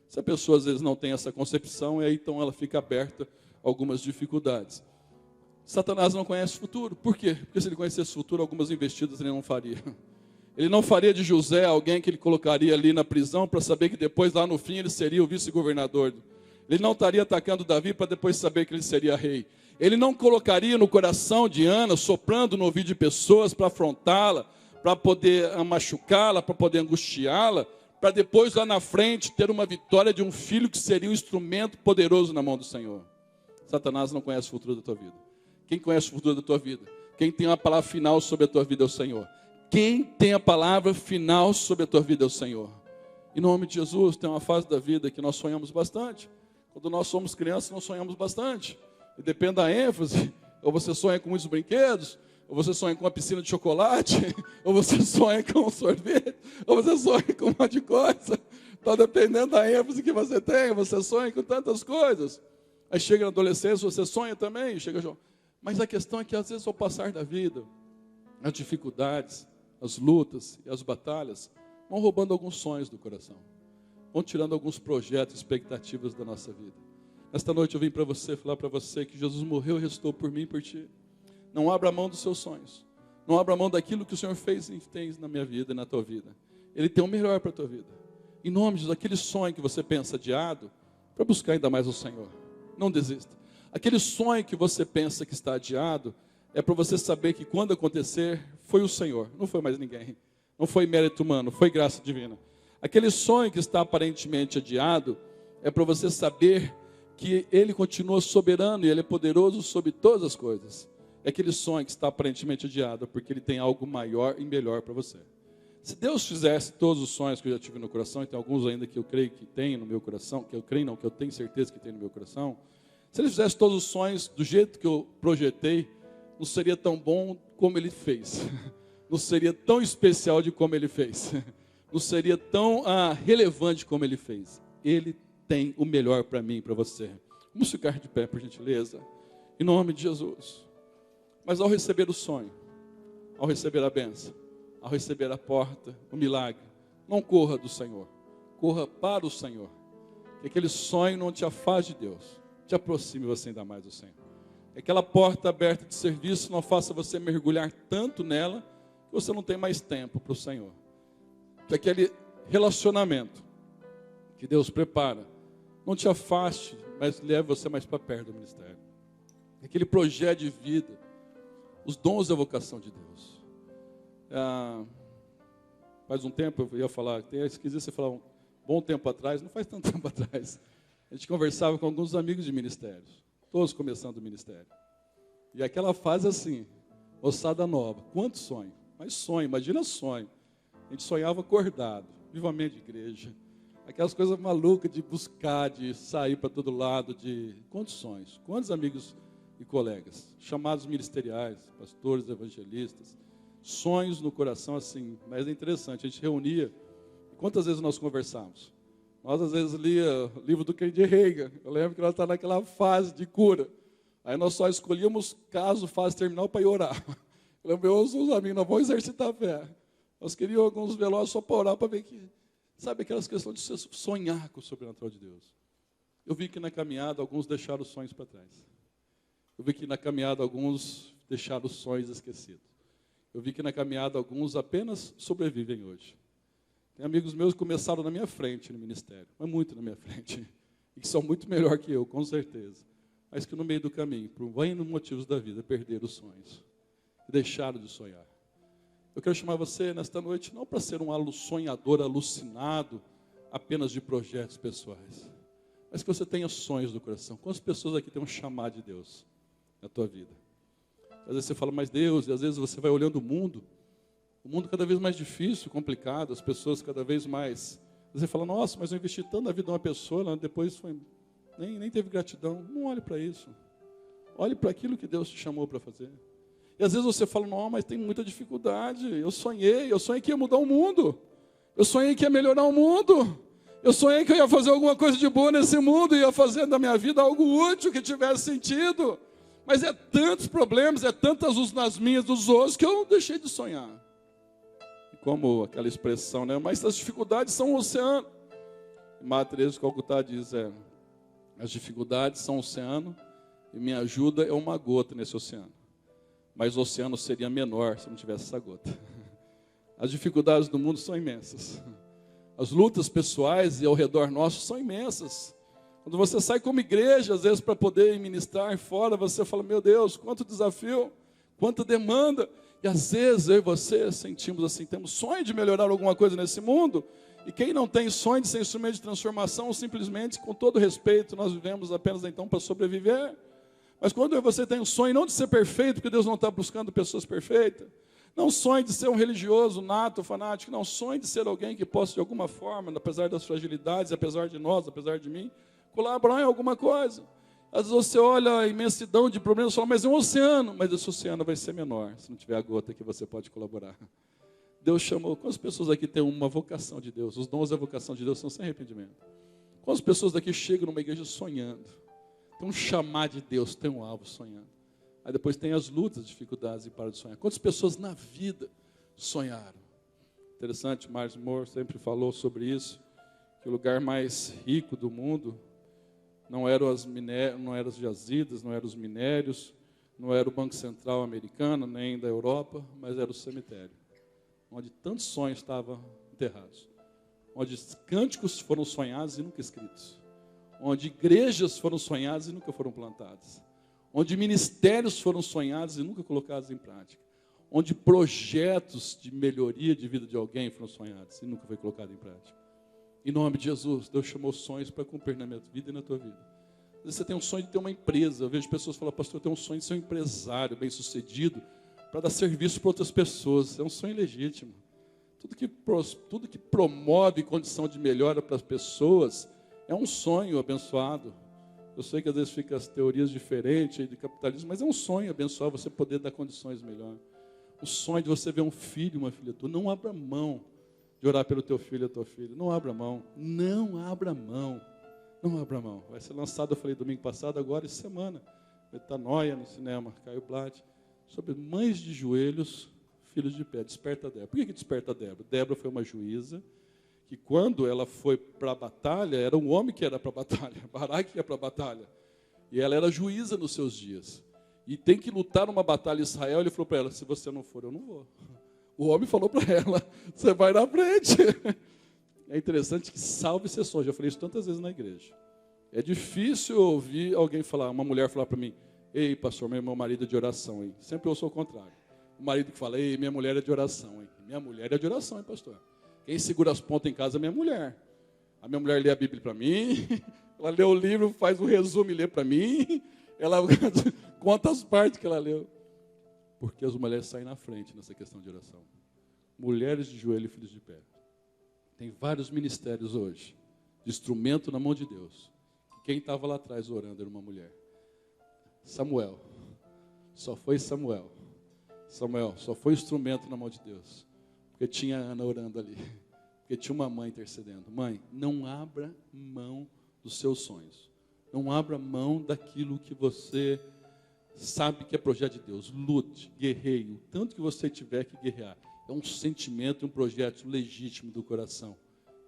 Se a pessoa às vezes não tem essa concepção, aí então ela fica aberta a algumas dificuldades. Satanás não conhece o futuro. Por quê? Porque se ele conhecesse o futuro, algumas investidas ele não faria. Ele não faria de José alguém que ele colocaria ali na prisão para saber que depois, lá no fim, ele seria o vice-governador. Ele não estaria atacando Davi para depois saber que ele seria rei. Ele não colocaria no coração de Ana, soprando no ouvido de pessoas para afrontá-la, para poder machucá-la, para poder angustiá-la, para depois lá na frente ter uma vitória de um filho que seria um instrumento poderoso na mão do Senhor. Satanás não conhece o futuro da tua vida. Quem conhece o futuro da tua vida? Quem tem a palavra final sobre a tua vida é o Senhor. Quem tem a palavra final sobre a tua vida é o Senhor. Em nome de Jesus, tem uma fase da vida que nós sonhamos bastante. Quando nós somos crianças, nós sonhamos bastante. E depende da ênfase, ou você sonha com muitos brinquedos, ou você sonha com uma piscina de chocolate, ou você sonha com um sorvete, ou você sonha com um monte de coisa. Então, dependendo da ênfase que você tem, você sonha com tantas coisas. Aí chega na adolescência, você sonha também, mas a questão é que às vezes ao passar da vida, as dificuldades, as lutas e as batalhas vão roubando alguns sonhos do coração, vão tirando alguns projetos, expectativas da nossa vida. Esta noite eu vim para você, falar para você que Jesus morreu e ressuscitou por mim e por ti. Não abra mão dos seus sonhos. Não abra mão daquilo que o Senhor fez e tem na minha vida e na tua vida. Ele tem o melhor para a tua vida. Em nome de Jesus, aquele sonho que você pensa adiado, para buscar ainda mais o Senhor. Não desista. Aquele sonho que você pensa que está adiado, é para você saber que quando acontecer, foi o Senhor, não foi mais ninguém. Não foi mérito humano, foi graça divina. Aquele sonho que está aparentemente adiado, é para você saber que Ele continua soberano e Ele é poderoso sobre todas as coisas. É aquele sonho que está aparentemente adiado, porque Ele tem algo maior e melhor para você. Se Deus fizesse todos os sonhos que eu já tive no coração, e tem alguns ainda que eu creio que tem no meu coração, que eu creio não, que eu tenho certeza que tem no meu coração, se Ele fizesse todos os sonhos do jeito que eu projetei, não seria tão bom como Ele fez. Não seria tão especial de como Ele fez. Não seria tão relevante como Ele fez. Ele tem o melhor para mim e para você. Vamos ficar de pé, por gentileza. Em nome de Jesus. Mas ao receber o sonho, ao receber a bênção, ao receber a porta, o milagre, não corra do Senhor. Corra para o Senhor. Que aquele sonho não te afaste de Deus. Te aproxime você ainda mais do Senhor. Que aquela porta aberta de serviço não faça você mergulhar tanto nela que você não tem mais tempo para o Senhor. Que aquele relacionamento que Deus prepara não te afaste, mas leve você mais para perto do ministério. Que aquele projeto de vida, os dons da vocação de Deus. Faz um tempo eu ia falar, esqueci você falar um bom tempo atrás, não faz tanto tempo atrás. A gente conversava com alguns amigos de ministérios, todos começando o ministério. E aquela fase assim, moçada nova, quanto sonho? Mas sonho, imagina sonho. A gente sonhava acordado, vivamente de igreja. Aquelas coisas malucas de buscar, de sair para todo lado, de quantos sonhos, quantos amigos e colegas, chamados ministeriais, pastores, evangelistas, sonhos no coração assim, mas é interessante, a gente reunia, quantas vezes nós conversávamos? Nós às vezes lia o livro do Kennedy Reagan, eu lembro que nós estávamos naquela fase de cura, aí nós só escolhíamos caso, fase terminal para ir orar. Eu lembro, eu e os amigos, nós vamos exercitar a fé. Nós queríamos alguns velozes só para orar, para ver que, sabe aquelas questões de sonhar com o sobrenatural de Deus. Eu vi que na caminhada alguns deixaram os sonhos para trás. Eu vi que na caminhada alguns deixaram os sonhos esquecidos. Eu vi que na caminhada alguns apenas sobrevivem hoje. Tem amigos meus que começaram na minha frente no ministério, mas muito na minha frente, e que são muito melhor que eu, com certeza. Mas que no meio do caminho, por N motivos da vida, perderam os sonhos. E deixaram de sonhar. Eu quero chamar você nesta noite, não para ser um sonhador alucinado, apenas de projetos pessoais, mas que você tenha sonhos do coração. Quantas pessoas aqui têm um chamado de Deus na tua vida? Às vezes você fala, mas Deus, e às vezes você vai olhando o mundo cada vez mais difícil, complicado, as pessoas cada vez mais. Você fala, nossa, mas eu investi tanto na vida de uma pessoa, depois nem teve gratidão. Não olhe para isso. Olhe para aquilo que Deus te chamou para fazer. E às vezes você fala, não, mas tem muita dificuldade. Eu sonhei que ia mudar o mundo. Eu sonhei que ia melhorar o mundo. Eu sonhei que eu ia fazer alguma coisa de boa nesse mundo, ia fazer da minha vida algo útil, que tivesse sentido. Mas é tantos problemas, é tantas luzes nas minhas, dos outros, que eu deixei de sonhar. E como aquela expressão, né? Mas as dificuldades são um oceano. Madre Teresa de Calcutá diz, as dificuldades são um oceano, e minha ajuda é uma gota nesse oceano. Mas o oceano seria menor se não tivesse essa gota. As dificuldades do mundo são imensas. As lutas pessoais e ao redor nosso são imensas. Quando você sai como igreja, às vezes para poder ministrar fora, você fala, meu Deus, quanto desafio, quanta demanda. E às vezes eu e você sentimos assim, temos sonho de melhorar alguma coisa nesse mundo. E quem não tem sonho de ser instrumento de transformação, simplesmente, com todo respeito, nós vivemos apenas então para sobreviver. Mas quando eu e você tem um sonho, não de ser perfeito, porque Deus não está buscando pessoas perfeitas. Não sonhe de ser um religioso, nato, fanático. Não, sonhe de ser alguém que possa, de alguma forma, apesar das fragilidades, apesar de nós, apesar de mim, colaborar em alguma coisa. Às vezes você olha a imensidão de problemas e fala, mas é um oceano. Mas esse oceano vai ser menor, se não tiver a gota que você pode colaborar. Deus chamou. Quantas pessoas aqui têm uma vocação de Deus? Os dons da vocação de Deus são sem arrependimento. Quantas pessoas daqui chegam numa igreja sonhando? Tem um chamado de Deus, tem um alvo sonhando. Aí depois tem as lutas, dificuldades e para de sonhar. Quantas pessoas na vida sonharam? Interessante, Miles Moore sempre falou sobre isso, que o lugar mais rico do mundo não eram as jazidas, não eram os minérios, não era o Banco Central americano, nem da Europa, mas era o cemitério, onde tantos sonhos estavam enterrados, onde cânticos foram sonhados e nunca escritos, onde igrejas foram sonhadas e nunca foram plantadas, onde ministérios foram sonhados e nunca colocados em prática, onde projetos de melhoria de vida de alguém foram sonhados e nunca foi colocado em prática. Em nome de Jesus, Deus chamou sonhos para cumprir na minha vida e na tua vida. Às vezes você tem um sonho de ter uma empresa. Eu vejo pessoas falar, pastor, eu tenho um sonho de ser um empresário bem-sucedido para dar serviço para outras pessoas. É um sonho legítimo. Tudo que promove condição de melhora para as pessoas é um sonho abençoado. Eu sei que às vezes ficam as teorias diferentes de capitalismo, mas é um sonho abençoado você poder dar condições melhores. O sonho de você ver um filho, uma filha tua. Não abra mão de orar pelo teu filho e a tua filha. Não abra mão. Não abra mão. Não abra mão. Vai ser lançado, eu falei domingo passado, agora essa semana. Metanoia no cinema, Caio Blatt, sobre mães de joelhos, filhos de pé. Desperta Débora. Por que desperta Débora? Débora foi uma juíza que quando ela foi para a batalha, era um homem que era para a batalha, Baraque ia para a batalha. E ela era juíza nos seus dias. E tem que lutar uma batalha em Israel. Ele falou para ela, se você não for, eu não vou. O homem falou para ela, você vai na frente. É interessante que salve exceções. Já falei isso tantas vezes na igreja. É difícil ouvir alguém falar, uma mulher falar para mim, ei, pastor, meu marido é de oração, hein? Sempre eu sou o contrário. O marido que fala, ei, minha mulher é de oração, hein? Minha mulher é de oração, hein, pastor? Quem segura as pontas em casa é minha mulher. A minha mulher lê a Bíblia para mim, ela lê o livro, faz um resumo e lê para mim, ela conta as partes que ela leu. Porque as mulheres saem na frente nessa questão de oração. Mulheres de joelho e filhos de pé. Tem vários ministérios hoje, de instrumento na mão de Deus. Quem estava lá atrás orando era uma mulher. Samuel. Só foi Samuel. Samuel só foi instrumento na mão de Deus. Porque tinha Ana orando ali. Porque tinha uma mãe intercedendo. Mãe, não abra mão dos seus sonhos. Não abra mão daquilo que você sabe que é projeto de Deus. Lute, guerreie, o tanto que você tiver que guerrear. É um sentimento, um projeto legítimo do coração.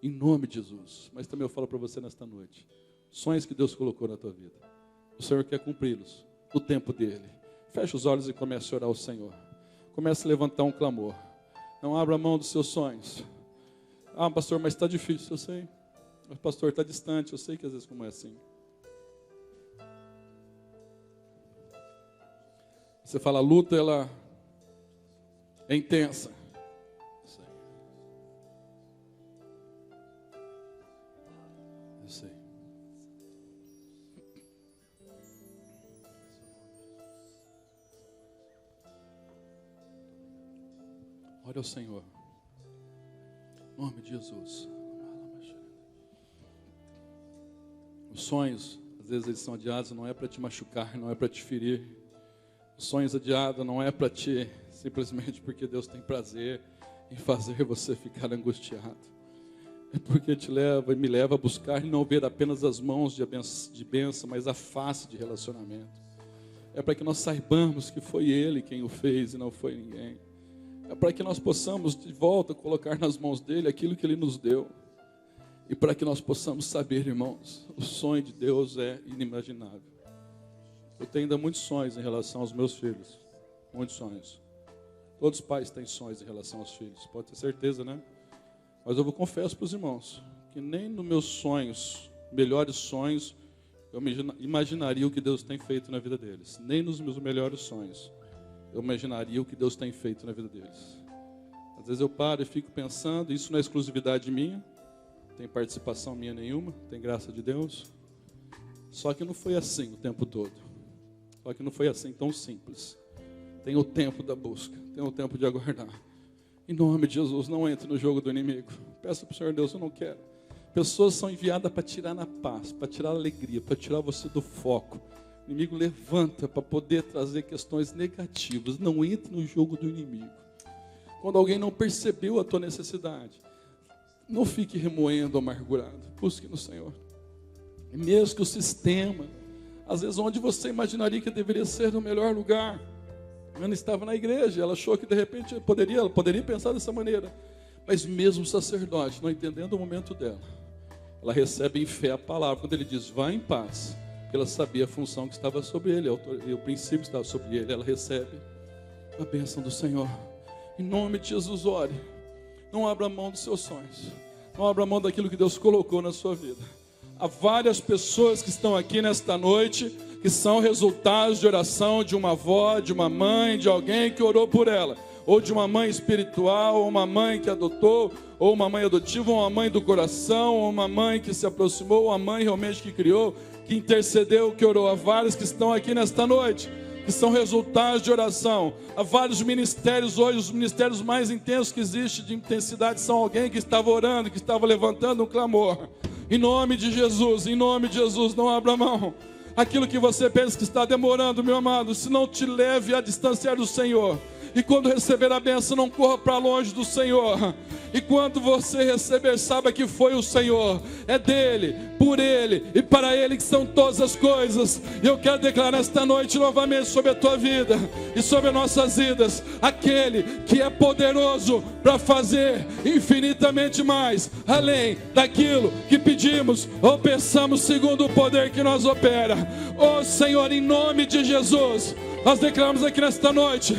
Em nome de Jesus. Mas também eu falo para você nesta noite. Sonhos que Deus colocou na tua vida. O Senhor quer cumpri-los. no tempo dele. Feche os olhos e comece a orar ao Senhor. Comece a levantar um clamor. Não abra mão dos seus sonhos. Ah, pastor, mas está difícil, eu sei. O pastor está distante, eu sei que às vezes como é assim. Você fala, a luta, ela é intensa. Eu sei. Ore ao Senhor. Em nome de Jesus. Os sonhos, às vezes eles são adiados, não é para te machucar, não é para te ferir. Os sonhos adiados não é para te, simplesmente porque Deus tem prazer em fazer você ficar angustiado. É porque te leva e me leva a buscar e não ver apenas as mãos de bênção, mas a face de relacionamento. É para que nós saibamos que foi Ele quem o fez e não foi ninguém. É para que nós possamos de volta colocar nas mãos dele aquilo que ele nos deu. E para que nós possamos saber, irmãos, o sonho de Deus é inimaginável. Eu tenho ainda muitos sonhos em relação aos meus filhos. Muitos sonhos. Todos os pais têm sonhos em relação aos filhos. Pode ter certeza, né? Mas eu confesso para os irmãos que nem nos meus sonhos, melhores sonhos, eu imaginaria o que Deus tem feito na vida deles. Nem nos meus melhores sonhos eu imaginaria o que Deus tem feito na vida deles. Às vezes eu paro e fico pensando, isso não é exclusividade minha, tem participação minha nenhuma, tem graça de Deus. Só que não foi assim o tempo todo. Só que não foi assim tão simples. Tem o tempo da busca, tem o tempo de aguardar. Em nome de Jesus, não entre no jogo do inimigo. Peça para o Senhor Deus, eu não quero. Pessoas são enviadas para tirar na paz, para tirar a alegria, para tirar você do foco. O inimigo levanta para poder trazer questões negativas. Não entre no jogo do inimigo. Quando alguém não percebeu a tua necessidade, não fique remoendo, amargurado. Busque no Senhor. E mesmo que o sistema, às vezes onde você imaginaria que deveria ser no melhor lugar. Ana estava na igreja, ela achou que de repente ela poderia pensar dessa maneira. Mas mesmo o sacerdote, não entendendo o momento dela, ela recebe em fé a palavra. Quando ele diz, vá em paz, ela sabia a função que estava sobre ele, e o princípio que estava sobre ele. Ela recebe a bênção do Senhor. Em nome de Jesus, ore. Não abra mão dos seus sonhos. Não abra mão daquilo que Deus colocou na sua vida. Há várias pessoas que estão aqui nesta noite, que são resultados de oração de uma avó, de uma mãe, de alguém que orou por ela. Ou de uma mãe espiritual, ou uma mãe que adotou, ou uma mãe adotiva, ou uma mãe do coração, ou uma mãe que se aproximou, ou uma mãe realmente que criou, que intercedeu, que orou. Há vários que estão aqui nesta noite, que são resultados de oração. Há vários ministérios hoje, os ministérios mais intensos que existem de intensidade são alguém que estava orando, que estava levantando um clamor. Em nome de Jesus, não abra mão. Aquilo que você pensa que está demorando, meu amado, se não te leve a distanciar do Senhor. E quando receber a bênção, não corra para longe do Senhor. E quando você receber, saiba que foi o Senhor. É dele, por ele e para ele que são todas as coisas. E eu quero declarar esta noite novamente sobre a tua vida e sobre as nossas vidas. Aquele que é poderoso para fazer infinitamente mais, além daquilo que pedimos ou pensamos, segundo o poder que nos opera. Ó Senhor, em nome de Jesus, nós declaramos aqui nesta noite,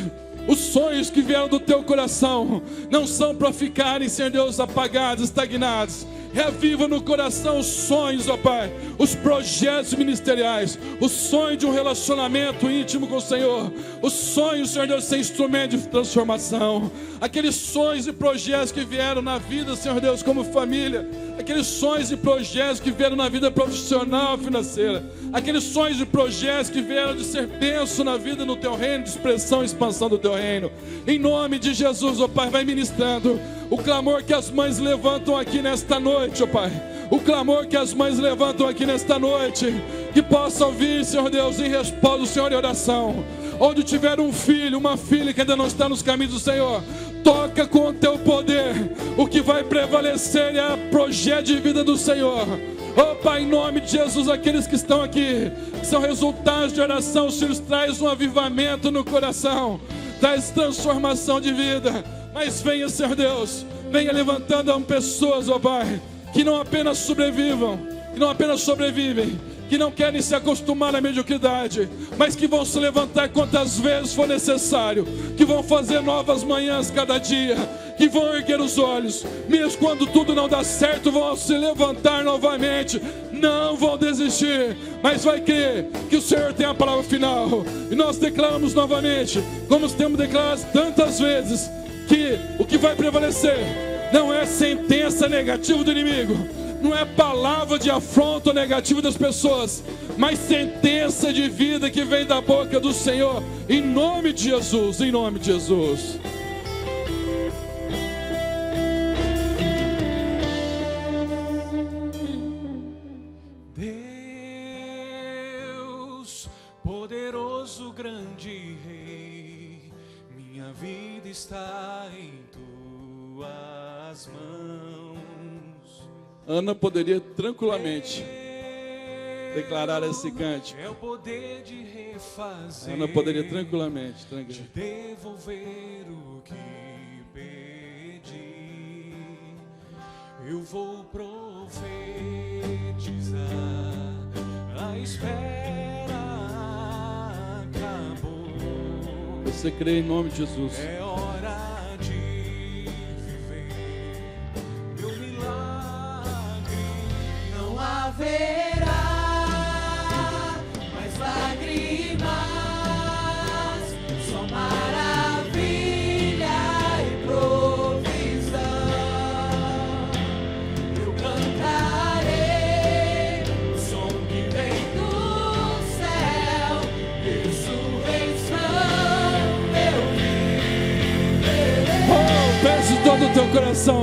os sonhos que vieram do teu coração não são para ficarem, Senhor Deus, apagados, estagnados. Reaviva no coração os sonhos, ó Pai, os projetos ministeriais, o sonho de um relacionamento íntimo com o Senhor, os sonhos, Senhor Deus, de ser instrumento de transformação, aqueles sonhos e projetos que vieram na vida, Senhor Deus, como família, aqueles sonhos e projetos que vieram na vida profissional, financeira, aqueles sonhos e projetos que vieram de ser bênção na vida no teu reino, de expressão e expansão do teu reino. Em nome de Jesus, ó Pai, vai ministrando o clamor que as mães levantam aqui nesta noite, ó Pai. O clamor que as mães levantam aqui nesta noite, que possam vir, Senhor Deus, em resposta do Senhor em oração. Onde tiver um filho, uma filha que ainda não está nos caminhos do Senhor, toca com o teu poder. O que vai prevalecer é o projeto de vida do Senhor. Oh Pai, em nome de Jesus, aqueles que estão aqui, que são resultados de oração, o Senhor traz um avivamento no coração, traz transformação de vida. Mas venha, Senhor Deus, venha levantando pessoas, ó Pai, que não apenas sobrevivem, que não querem se acostumar à mediocridade, mas que vão se levantar quantas vezes for necessário, que vão fazer novas manhãs cada dia, que vão erguer os olhos, mesmo quando tudo não dá certo, vão se levantar novamente, não vão desistir, mas vai crer que o Senhor tem a palavra final. E nós declaramos novamente, como temos declarado tantas vezes, que o que vai prevalecer não é sentença negativa do inimigo, não é palavra de afronto negativo das pessoas, mas sentença de vida que vem da boca do Senhor, em nome de Jesus, em nome de Jesus. Deus, poderoso, grande Rei, minha vida está em tuas mãos. Ana poderia tranquilamente declarar esse cântico. É o poder de refazer. Ana poderia tranquilamente de devolver o que perdi. Eu vou profetizar, a espera acabou. Você crê em nome de Jesus. É hora de viver meu milagre. Não haverá mais lágrimas, só maravilha e provisão. Eu cantarei o som que vem do céu, ressurreição eu viverei. Oh, peço todo o teu coração.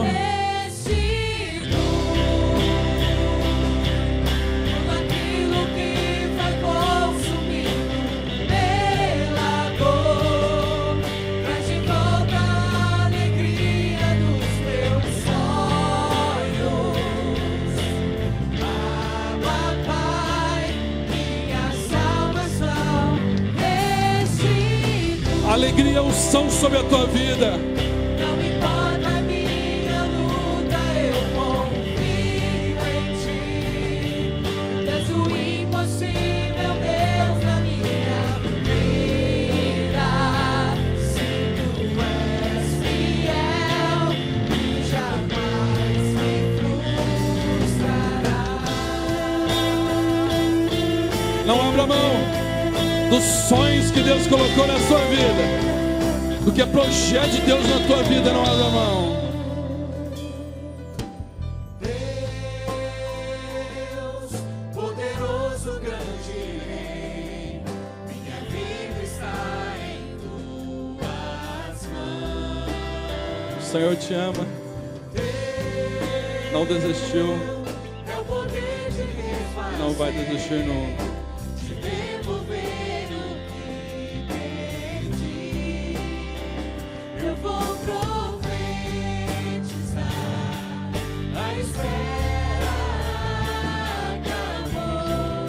Alegria e unção sobre a tua vida. Não importa a minha luta, eu confio em ti. És o impossível, Deus, na minha vida. Se tu és fiel e jamais me frustrarás. Não abra mão dos sonhos que Deus colocou na sua vida, do que é projeto de Deus na tua vida. Não abra mão. Deus, poderoso, grande Rei, minha vida está em tuas mãos. O Senhor te ama, não desistiu, É o poder de refazer, não vai desistir nunca. de devolver o que perdi. Eu vou profetizar, a espera acabou.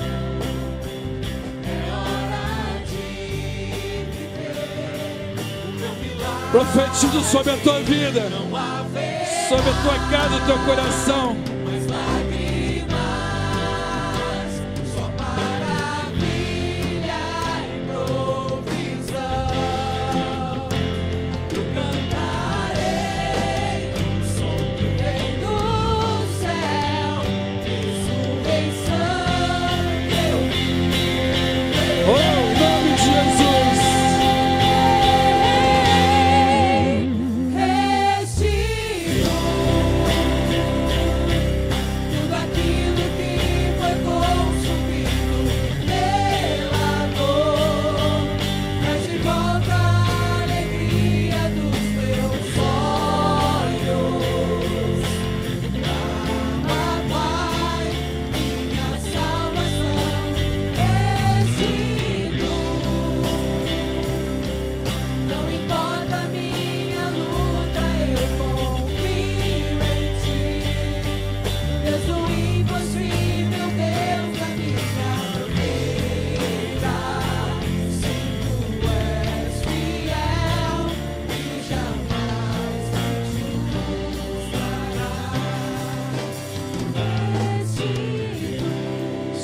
É hora de viver o meu milagre. Profetizo sobre a tua vida, Não haverá sobre a tua casa, o teu coração. mais lágrimas, só maravilha e provisão. Eu cantarei o som que vem do céu, ressurreição eu viverei. Oh, em nome de Jesus. Resistirei.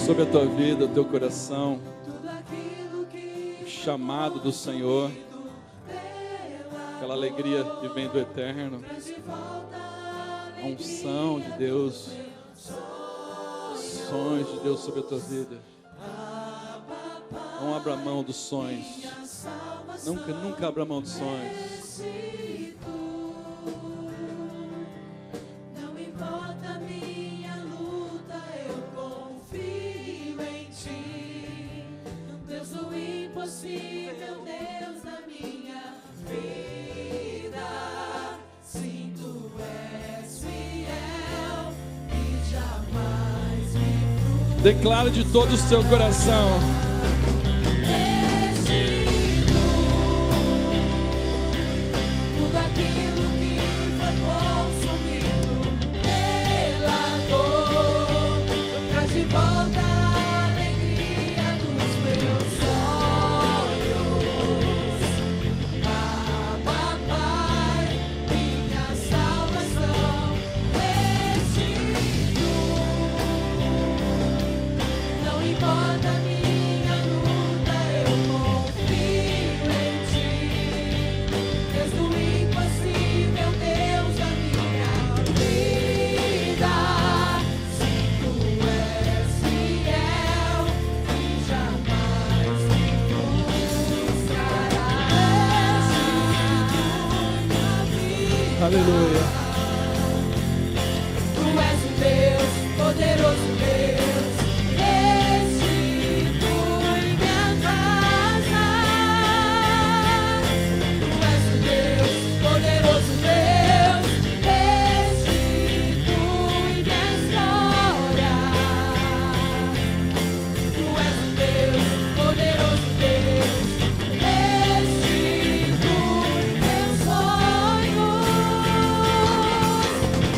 sobre a tua vida, o teu coração, o chamado do Senhor, aquela alegria que vem do eterno, a unção de Deus, sonhos de Deus sobre a tua vida. Não abra mão dos sonhos, nunca abra mão dos sonhos. Deus na minha vida, sim, tu és fiel e jamais me frustras. Declara de todo o seu coração. Tudo aquilo que foi consumido pela dor, traz de volta a alegria dos meus sonhos. Abba, Pai, minha salvação restitui. Não importa a minha luta, eu confio em ti. És o impossível, Deus da minha vida. Sim, tu és fiel e jamais me frustrarás. Aleluia. Tu és o Deus, poderoso Deus, restitui minha casa. Tu és o Deus, poderoso Deus, restitui minha história. Tu és o Deus, poderoso Deus, restitui meus sonhos.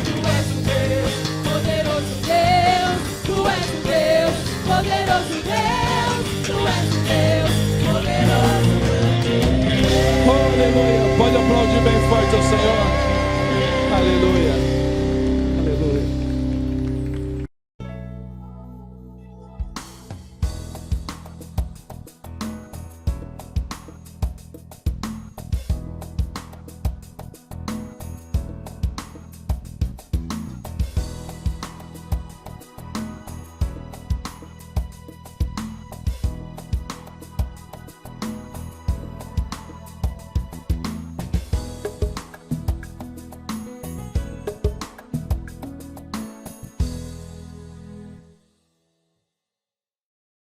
Tu és o Deus, poderoso Deus, tu és o Deus, poderoso Deus, tu és o Deus, poderoso Deus. Aleluia. Pode aplaudir bem forte ao Senhor. Aleluia.